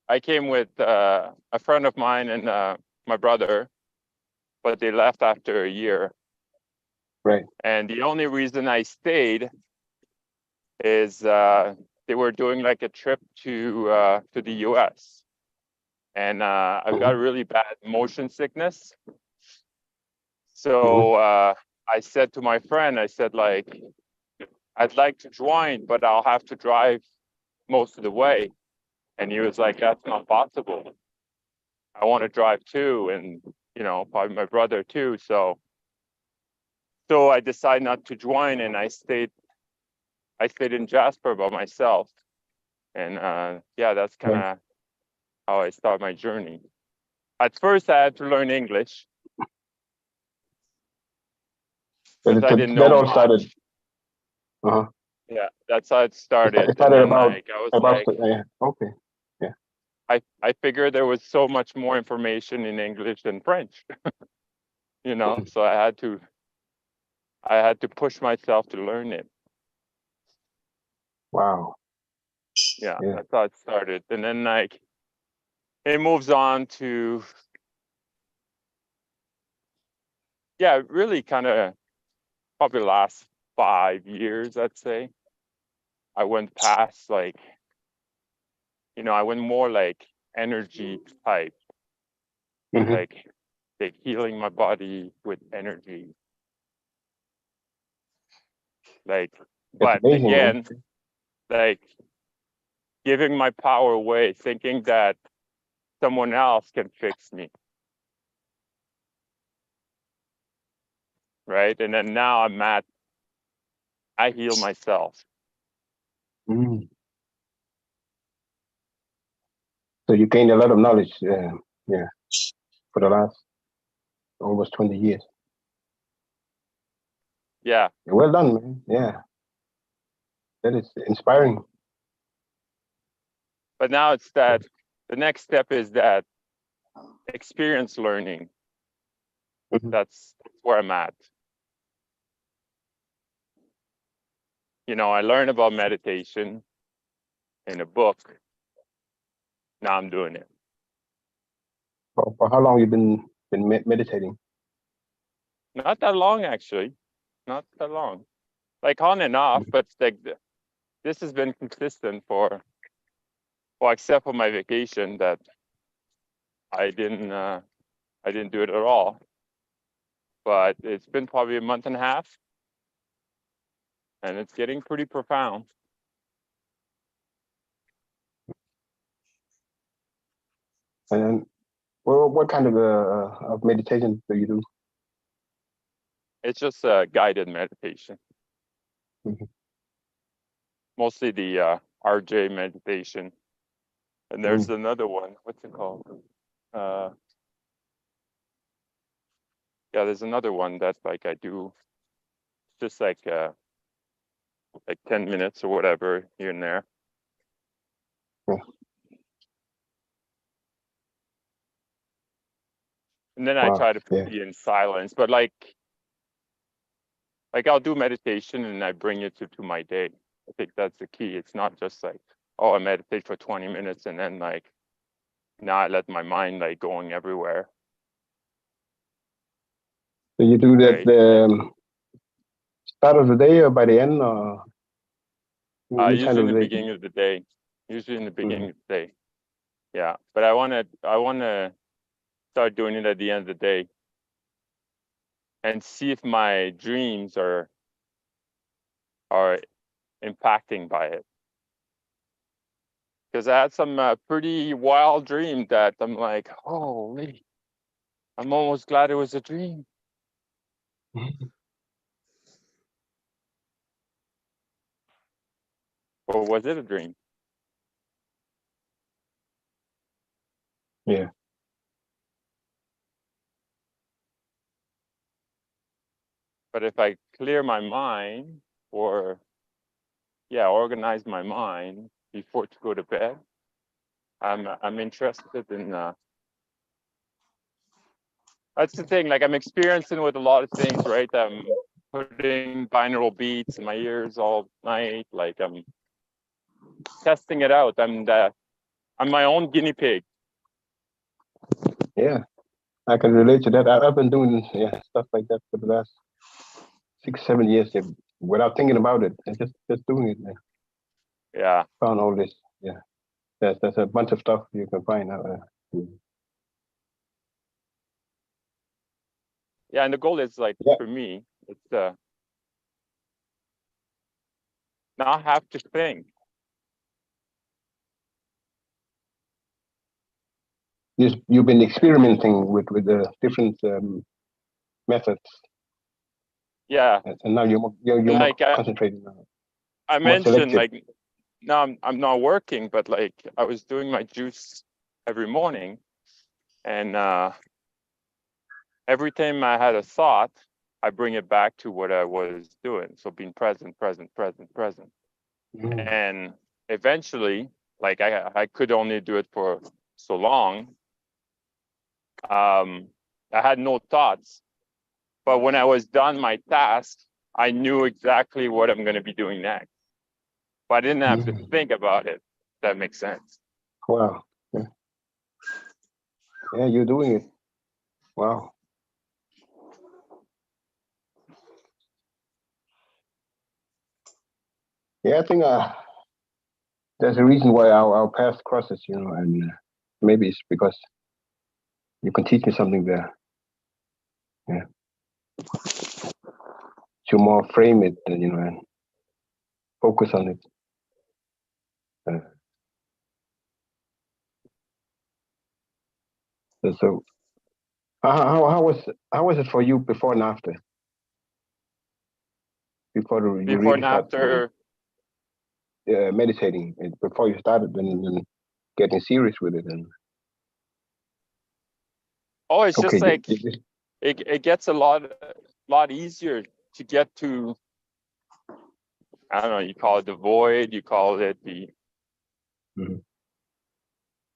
Speaker 7: I came with a friend of mine and my brother, but they left after a year.
Speaker 8: Right.
Speaker 7: And the only reason I stayed is they were doing like a trip to the US. And I've got really bad motion sickness. So I said to my friend, I said, like, I'd like to join, but I'll have to drive most of the way. And he was like, that's not possible. I want to drive too. And, you know, probably my brother too. So I decided not to join, and I stayed in Jasper by myself. And yeah, that's kind of how I started my journey. At first, I had to learn English.
Speaker 8: But
Speaker 7: I didn't know
Speaker 8: that all
Speaker 7: much.
Speaker 8: started.
Speaker 7: Yeah, that's how it started.
Speaker 8: It started
Speaker 7: and then,
Speaker 8: about,
Speaker 7: like, I was
Speaker 8: about
Speaker 7: like,
Speaker 8: okay.
Speaker 7: I figured there was so much more information in English than French. you know, so I had to push myself to learn it.
Speaker 8: Wow.
Speaker 7: Yeah,
Speaker 8: Yeah.
Speaker 7: that's how it started. And then like it moves on to, yeah, really kind of probably the last 5 years, I'd say. I went past like, you know, I went more like energy type,
Speaker 8: Mhm.
Speaker 7: like healing my body with energy. Like,
Speaker 8: That's
Speaker 7: but
Speaker 8: amazing, man.
Speaker 7: again, like giving my power away, thinking that someone else can fix me. Right. And then now I heal myself.
Speaker 8: Mm. So you gained a lot of knowledge, yeah, for the last almost 20 years.
Speaker 7: Yeah.
Speaker 8: Well done, man. Yeah, that is inspiring.
Speaker 7: But now it's that the next step is that experience learning.
Speaker 8: Mhm.
Speaker 7: That's where I'm at. You know, I learned about meditation in a book. Now I'm doing it.
Speaker 8: For how long you been meditating?
Speaker 7: Not that long, actually. Not that long. Like on and off, but like this has been consistent for, well, except for my vacation that I didn't do it at all. But it's been probably a month and a half, and it's getting pretty profound.
Speaker 8: And what kind of meditation do you do?
Speaker 7: It's just a guided meditation.
Speaker 8: Mhm.
Speaker 7: Mostly the RJ meditation. And there's another one. What's it called? Yeah, there's another one that like I do just like 10 minutes or whatever here and there.
Speaker 8: Yeah.
Speaker 7: And then I
Speaker 8: Wow.
Speaker 7: try to
Speaker 8: Yeah.
Speaker 7: be in silence, but like I'll do meditation and I bring it to my day. I think that's the key. It's not just like, oh, I meditate for 20 minutes and then like now I let my mind like going everywhere.
Speaker 8: So you do that
Speaker 7: Right.
Speaker 8: the start of the day or by the end, or which time
Speaker 7: Usually in
Speaker 8: of
Speaker 7: the
Speaker 8: the day?
Speaker 7: beginning of the day. Usually in the
Speaker 8: Mhm.
Speaker 7: beginning of the day. Yeah. But I wanna start doing it at the end of the day and see if my dreams are impacting by it. Because I had some pretty wild dream that I'm like, holy, I'm almost glad it was a dream. Or was it a dream?
Speaker 8: Yeah.
Speaker 7: But if I clear my mind or organize my mind before to go to bed, I'm interested in that's the thing, like I'm experiencing with a lot of things, right? I'm putting binaural beats in my ears all night, like I'm testing it out. I'm my own guinea pig.
Speaker 8: Yeah. I can relate to that. I've been doing stuff like that for the last 6-7 years, without thinking about it, and just doing it.
Speaker 7: Yeah.
Speaker 8: Found all this. Yeah. There's a bunch of stuff you can find out.
Speaker 7: Yeah, and the goal is like
Speaker 8: Yeah.
Speaker 7: for me, it's not have to think.
Speaker 8: You've been experimenting with the different methods,
Speaker 7: Yeah.
Speaker 8: and now you're more
Speaker 7: Like
Speaker 8: concentrated now.
Speaker 7: I
Speaker 8: More
Speaker 7: mentioned,
Speaker 8: selective.
Speaker 7: like now I'm not working, but like I was doing my juice every morning, and every time I had a thought, I bring it back to what I was doing. So being present.
Speaker 8: Mm.
Speaker 7: And eventually, like I could only do it for so long. I had no thoughts, But when I was done my task, I knew exactly what I'm going to be doing next. But I didn't have to think about it. If that makes sense.
Speaker 8: Wow. Yeah. Yeah, you're doing it. Wow. Yeah, I think there's a reason why our path crosses, you know, and maybe it's because you can teach me something there. Yeah. To more frame it, you know, and focus on it. So how was it for you before and after? Before you
Speaker 7: Before
Speaker 8: really
Speaker 7: and
Speaker 8: started
Speaker 7: after,
Speaker 8: meditating, before you started then getting serious with it, and
Speaker 7: oh, it's
Speaker 8: okay,
Speaker 7: just like it gets a lot easier to get to. I don't know. You call it the void. You call it the
Speaker 8: Mhm.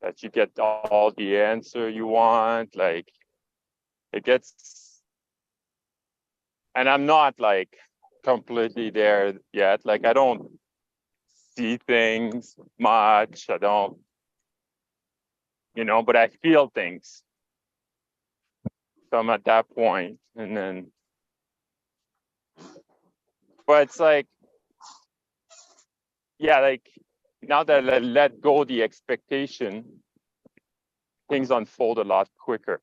Speaker 7: that you get all the answer you want. Like it gets, and I'm not like completely there yet. Like I don't see things much. I don't, but I feel things. So I'm at that point, and then, but it's like, yeah, like now that I let go the expectation, things unfold a lot quicker.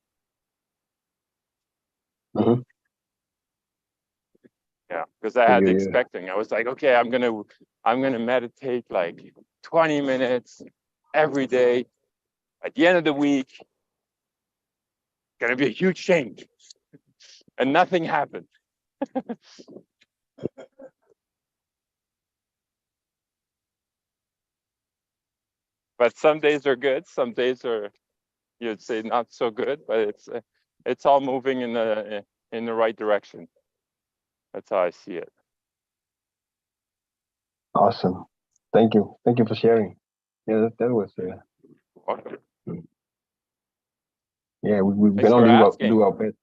Speaker 8: Mhm.
Speaker 7: Yeah, because I had
Speaker 8: Yeah.
Speaker 7: expecting. I was like, okay, I'm gonna meditate like 20 minutes every day. At the end of the week, gonna be a huge change, and nothing happened. But some days are good. Some days are, you'd say, not so good. But it's all moving in the right direction. That's how I see it.
Speaker 8: Awesome. Thank you for sharing. Yeah, that was
Speaker 7: Welcome.
Speaker 8: yeah, we
Speaker 7: Thanks
Speaker 8: can
Speaker 7: for
Speaker 8: only
Speaker 7: asking.
Speaker 8: do our best.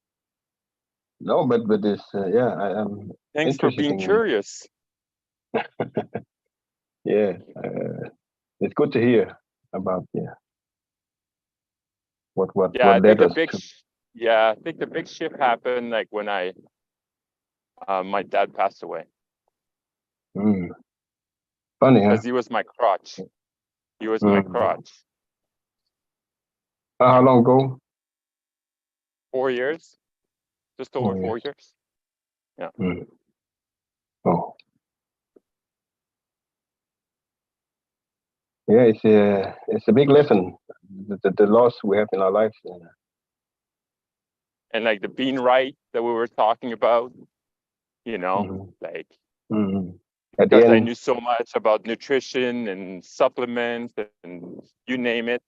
Speaker 8: No, but this yeah, I'm
Speaker 7: Thanks for being
Speaker 8: interesting.
Speaker 7: curious.
Speaker 8: Yeah, it's good to hear about what
Speaker 7: Yeah, I think
Speaker 8: led
Speaker 7: the
Speaker 8: us
Speaker 7: big
Speaker 8: to.
Speaker 7: I think the big shift happened like when my dad passed away,
Speaker 8: Mm. Funny, huh?
Speaker 7: because he was my crutch. He was my
Speaker 8: Mm.
Speaker 7: crutch.
Speaker 8: How long ago?
Speaker 7: 4 years, just over
Speaker 8: 4
Speaker 7: 4
Speaker 8: years.
Speaker 7: years. Yeah.
Speaker 8: Mm. Oh, yeah, it's a big lesson. The loss we have in our lives.
Speaker 7: And like the being right that we were talking about,
Speaker 8: Mhm.
Speaker 7: like
Speaker 8: Mhm. At the
Speaker 7: because I
Speaker 8: end.
Speaker 7: knew so much about nutrition and supplements and you name it,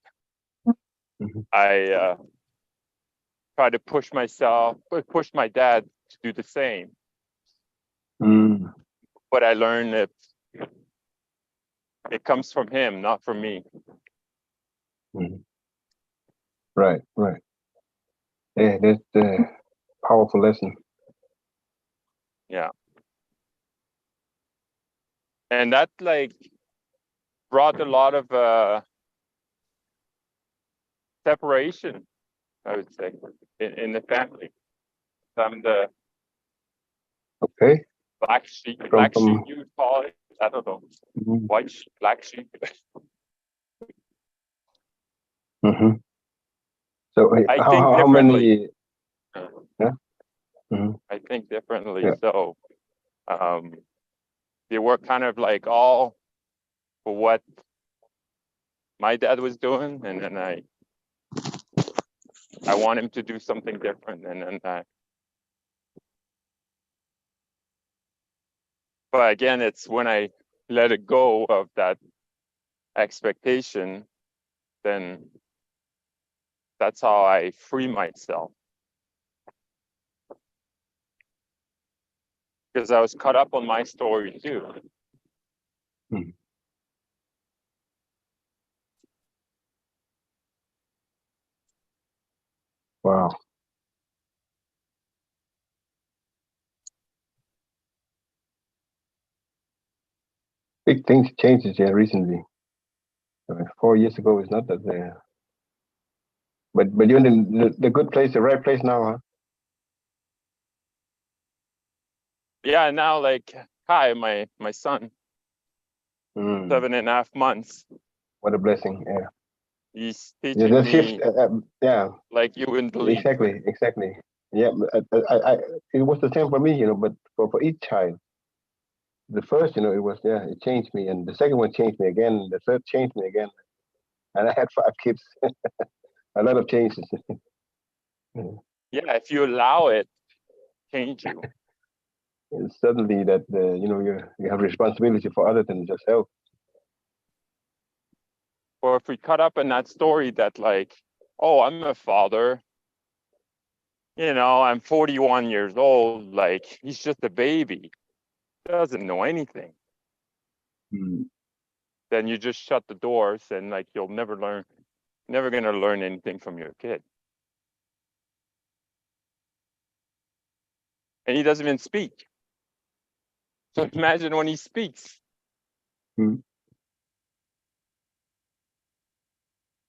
Speaker 8: Mhm.
Speaker 7: I tried to push my dad to do the same.
Speaker 8: Mm.
Speaker 7: But I learned that it comes from him, not from me.
Speaker 8: Mhm. Right. Yeah, that's the powerful lesson.
Speaker 7: Yeah. And that like brought a lot of separation, I would say, in the family. I'm the
Speaker 8: Okay.
Speaker 7: black sheep,
Speaker 8: From
Speaker 7: you would call it. I don't know.
Speaker 8: Mhm.
Speaker 7: White sheep, black sheep.
Speaker 8: Mhm. So
Speaker 7: I
Speaker 8: how
Speaker 7: think
Speaker 8: how
Speaker 7: differently.
Speaker 8: many? Yeah. Mhm.
Speaker 7: I think differently.
Speaker 8: Yeah.
Speaker 7: So they were kind of like all for what my dad was doing, and then I want him to do something different, and then but again, it's when I let it go of that expectation, then that's how I free myself. Because I was caught up on my story too.
Speaker 8: Mhm. Wow. big things changes here recently. 4 years ago, it's not that there. But you're in the good place, the right place now, huh?
Speaker 7: Yeah, now like Kai, my son,
Speaker 8: Mm,
Speaker 7: 7.5 months,
Speaker 8: what a blessing. Yeah.
Speaker 7: he's
Speaker 8: Yeah,
Speaker 7: teaching
Speaker 8: the shift.
Speaker 7: me
Speaker 8: Yeah.
Speaker 7: like you wouldn't believe.
Speaker 8: Exactly. Yeah. It was the same for me, but for each child. The first, it was, it changed me, and the second one changed me again, the third changed me again, and I had 5 kids. A lot of changes.
Speaker 7: Yeah, if you allow it, change you.
Speaker 8: And suddenly that you have responsibility for other than yourself.
Speaker 7: Or if we cut up in that story that like, oh, I'm a father, I'm 41 years old, like he's just a baby, doesn't know anything. Then you just shut the doors and like you'll never gonna learn anything from your kid. And he doesn't even speak. So imagine when he speaks.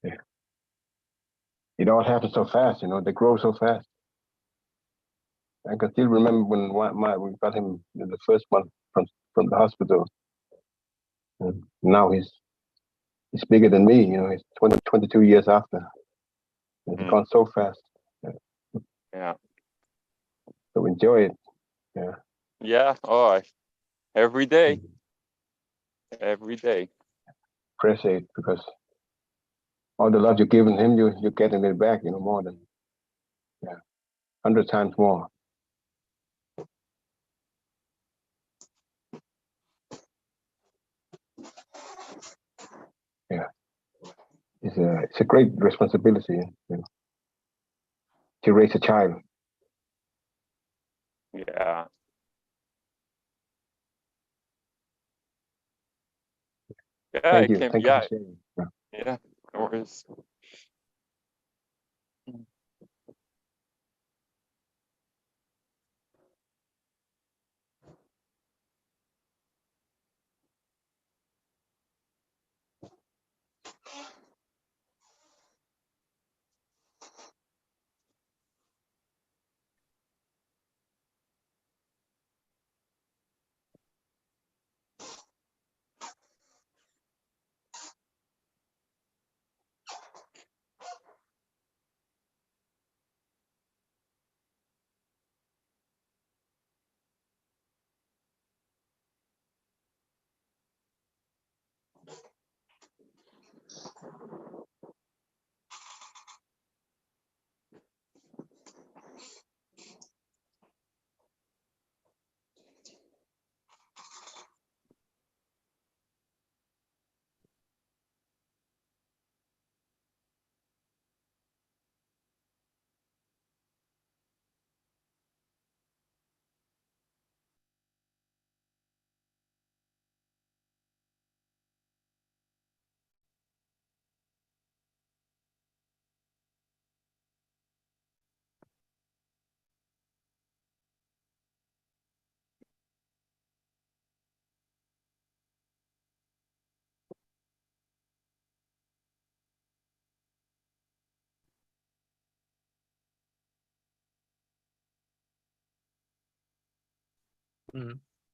Speaker 8: Yeah. It all happens so fast, they grow so fast. I can still remember when we got him in the first month from the hospital. And now he's bigger than me, he's 22 years after. It's gone so fast.
Speaker 7: Yeah.
Speaker 8: So enjoy it. Yeah.
Speaker 7: Yeah. Oh, every day. Every day.
Speaker 8: Appreciate it, because all the love you're giving him, you're getting it back, more than 100 times more. Yeah. It's a great responsibility, to raise a child.
Speaker 7: Yeah. Yeah.
Speaker 8: Thank you. Thank you for sharing.
Speaker 7: Yeah. No worries.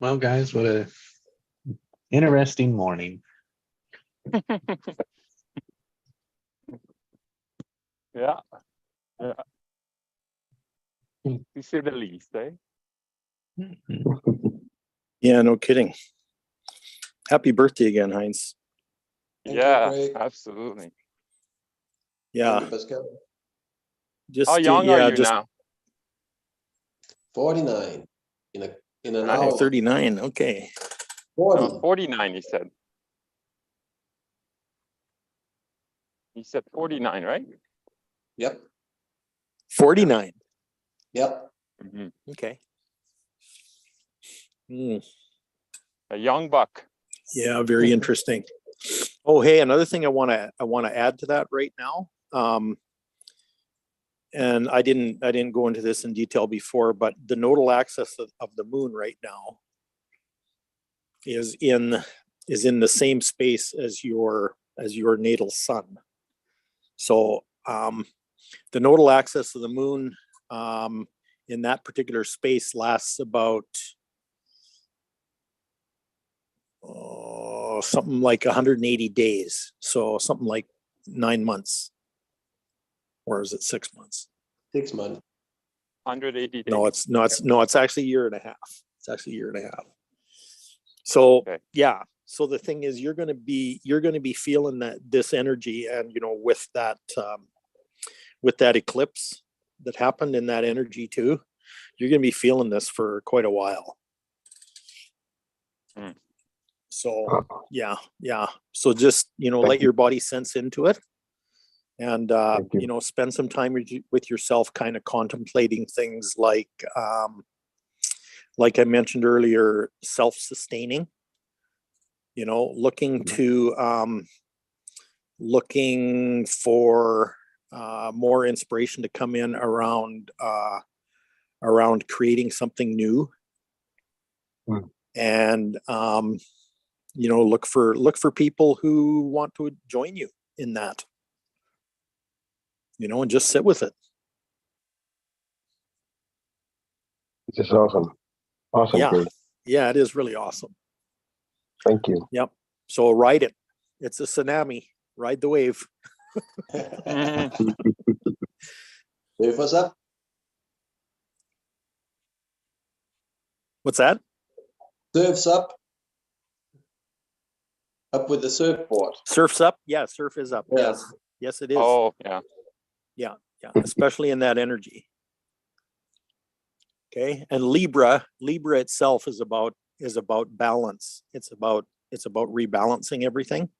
Speaker 1: Well, guys, what a interesting morning.
Speaker 7: Yeah. Yeah. To say the least, eh?
Speaker 4: Yeah, no kidding. Happy birthday again, Heinz.
Speaker 6: Thank you,
Speaker 7: Yeah,
Speaker 6: Craig.
Speaker 7: absolutely.
Speaker 4: Yeah.
Speaker 6: Thank you, Pascal.
Speaker 4: Just
Speaker 7: How young are you
Speaker 4: just
Speaker 7: now?
Speaker 6: 49 in an
Speaker 7: Nice.
Speaker 6: hour.
Speaker 4: 39. Okay.
Speaker 6: 40.
Speaker 7: 49, he said. He said 49, right?
Speaker 6: Yep.
Speaker 4: 49.
Speaker 6: Yep.
Speaker 7: Mhm.
Speaker 4: Okay.
Speaker 7: A young buck.
Speaker 4: Yeah, very interesting. Oh, hey, another thing I want to add to that right now. And I didn't go into this in detail before, but the nodal axis of the moon right now is in in the same space as your natal sun. So the nodal axis of the moon in that particular space lasts about something like 180 days. So something like 9 months. Or is it 6 months?
Speaker 6: 6 months.
Speaker 7: 180 days.
Speaker 4: No, it's actually a year and a half. It's actually a year and a half. So
Speaker 7: Okay.
Speaker 4: yeah. So the thing is, you're gonna be feeling this energy, and with that eclipse that happened in that energy too, you're gonna be feeling this for quite a while.
Speaker 7: Mm.
Speaker 4: So yeah. So just let your body sense into it, and spend some time with yourself, kind of contemplating things like I mentioned earlier, self-sustaining. Looking for more inspiration to come in around creating something new. And look for people who want to join you in that, and just sit with it.
Speaker 8: This is awesome. Awesome,
Speaker 4: Yeah.
Speaker 8: Craig.
Speaker 4: Yeah, it is really awesome.
Speaker 8: Thank you.
Speaker 4: Yep. So ride it. It's a tsunami. Ride the wave.
Speaker 7: Mhm.
Speaker 6: Surf us up.
Speaker 4: What's that?
Speaker 6: Surfs up. Up with the surfboard.
Speaker 4: Surf's up? Yeah, surf is up.
Speaker 6: Yeah.
Speaker 4: Yes. Yes, it is.
Speaker 7: Oh, yeah.
Speaker 4: Yeah, especially in that energy. Okay. And Libra itself is about balance. It's about rebalancing everything.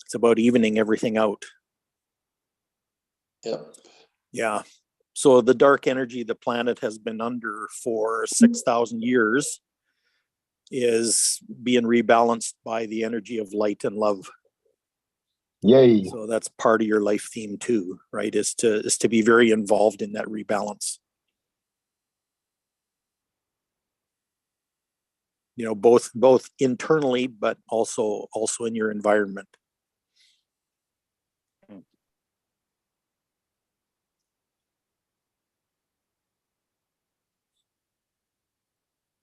Speaker 4: It's about evening everything out.
Speaker 6: Yep.
Speaker 4: Yeah. So the dark energy the planet has been under for 6,000 years is being rebalanced by the energy of light and love.
Speaker 8: Yay.
Speaker 4: So that's part of your life theme too, right? Is to be very involved in that rebalance. Both internally, but also in your environment.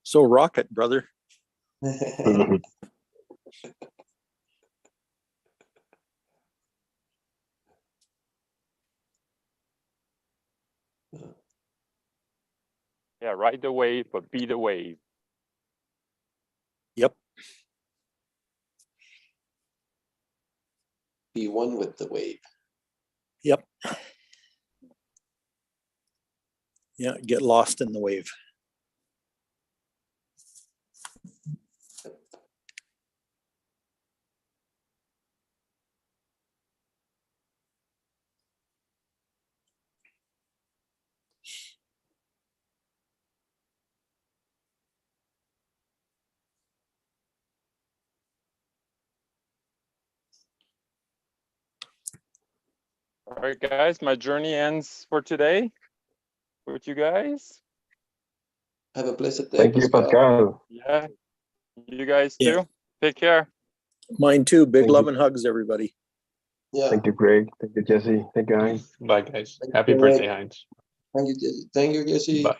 Speaker 4: So rock it, brother.
Speaker 7: Yeah, ride the wave, but be the wave.
Speaker 4: Yep.
Speaker 6: Be one with the wave.
Speaker 4: Yep. Yeah, get lost in the wave.
Speaker 7: All right, guys, my journey ends for today with you guys.
Speaker 6: Have a blessed day.
Speaker 8: Thank you, Pascal.
Speaker 7: Yeah, you guys
Speaker 4: Yeah.
Speaker 7: too. Take care.
Speaker 4: Mine too. Big
Speaker 8: Thank
Speaker 4: love
Speaker 8: you.
Speaker 4: and hugs, everybody.
Speaker 6: Yeah.
Speaker 8: Thank you, Craig. Thank you, Jesse. Thank you, Heinz.
Speaker 1: Bye, guys.
Speaker 6: Thank
Speaker 1: Happy
Speaker 6: you,
Speaker 1: birthday,
Speaker 6: Rick.
Speaker 1: Heinz.
Speaker 6: Thank you, Jesse. Thank you, Jesse.
Speaker 1: Bye.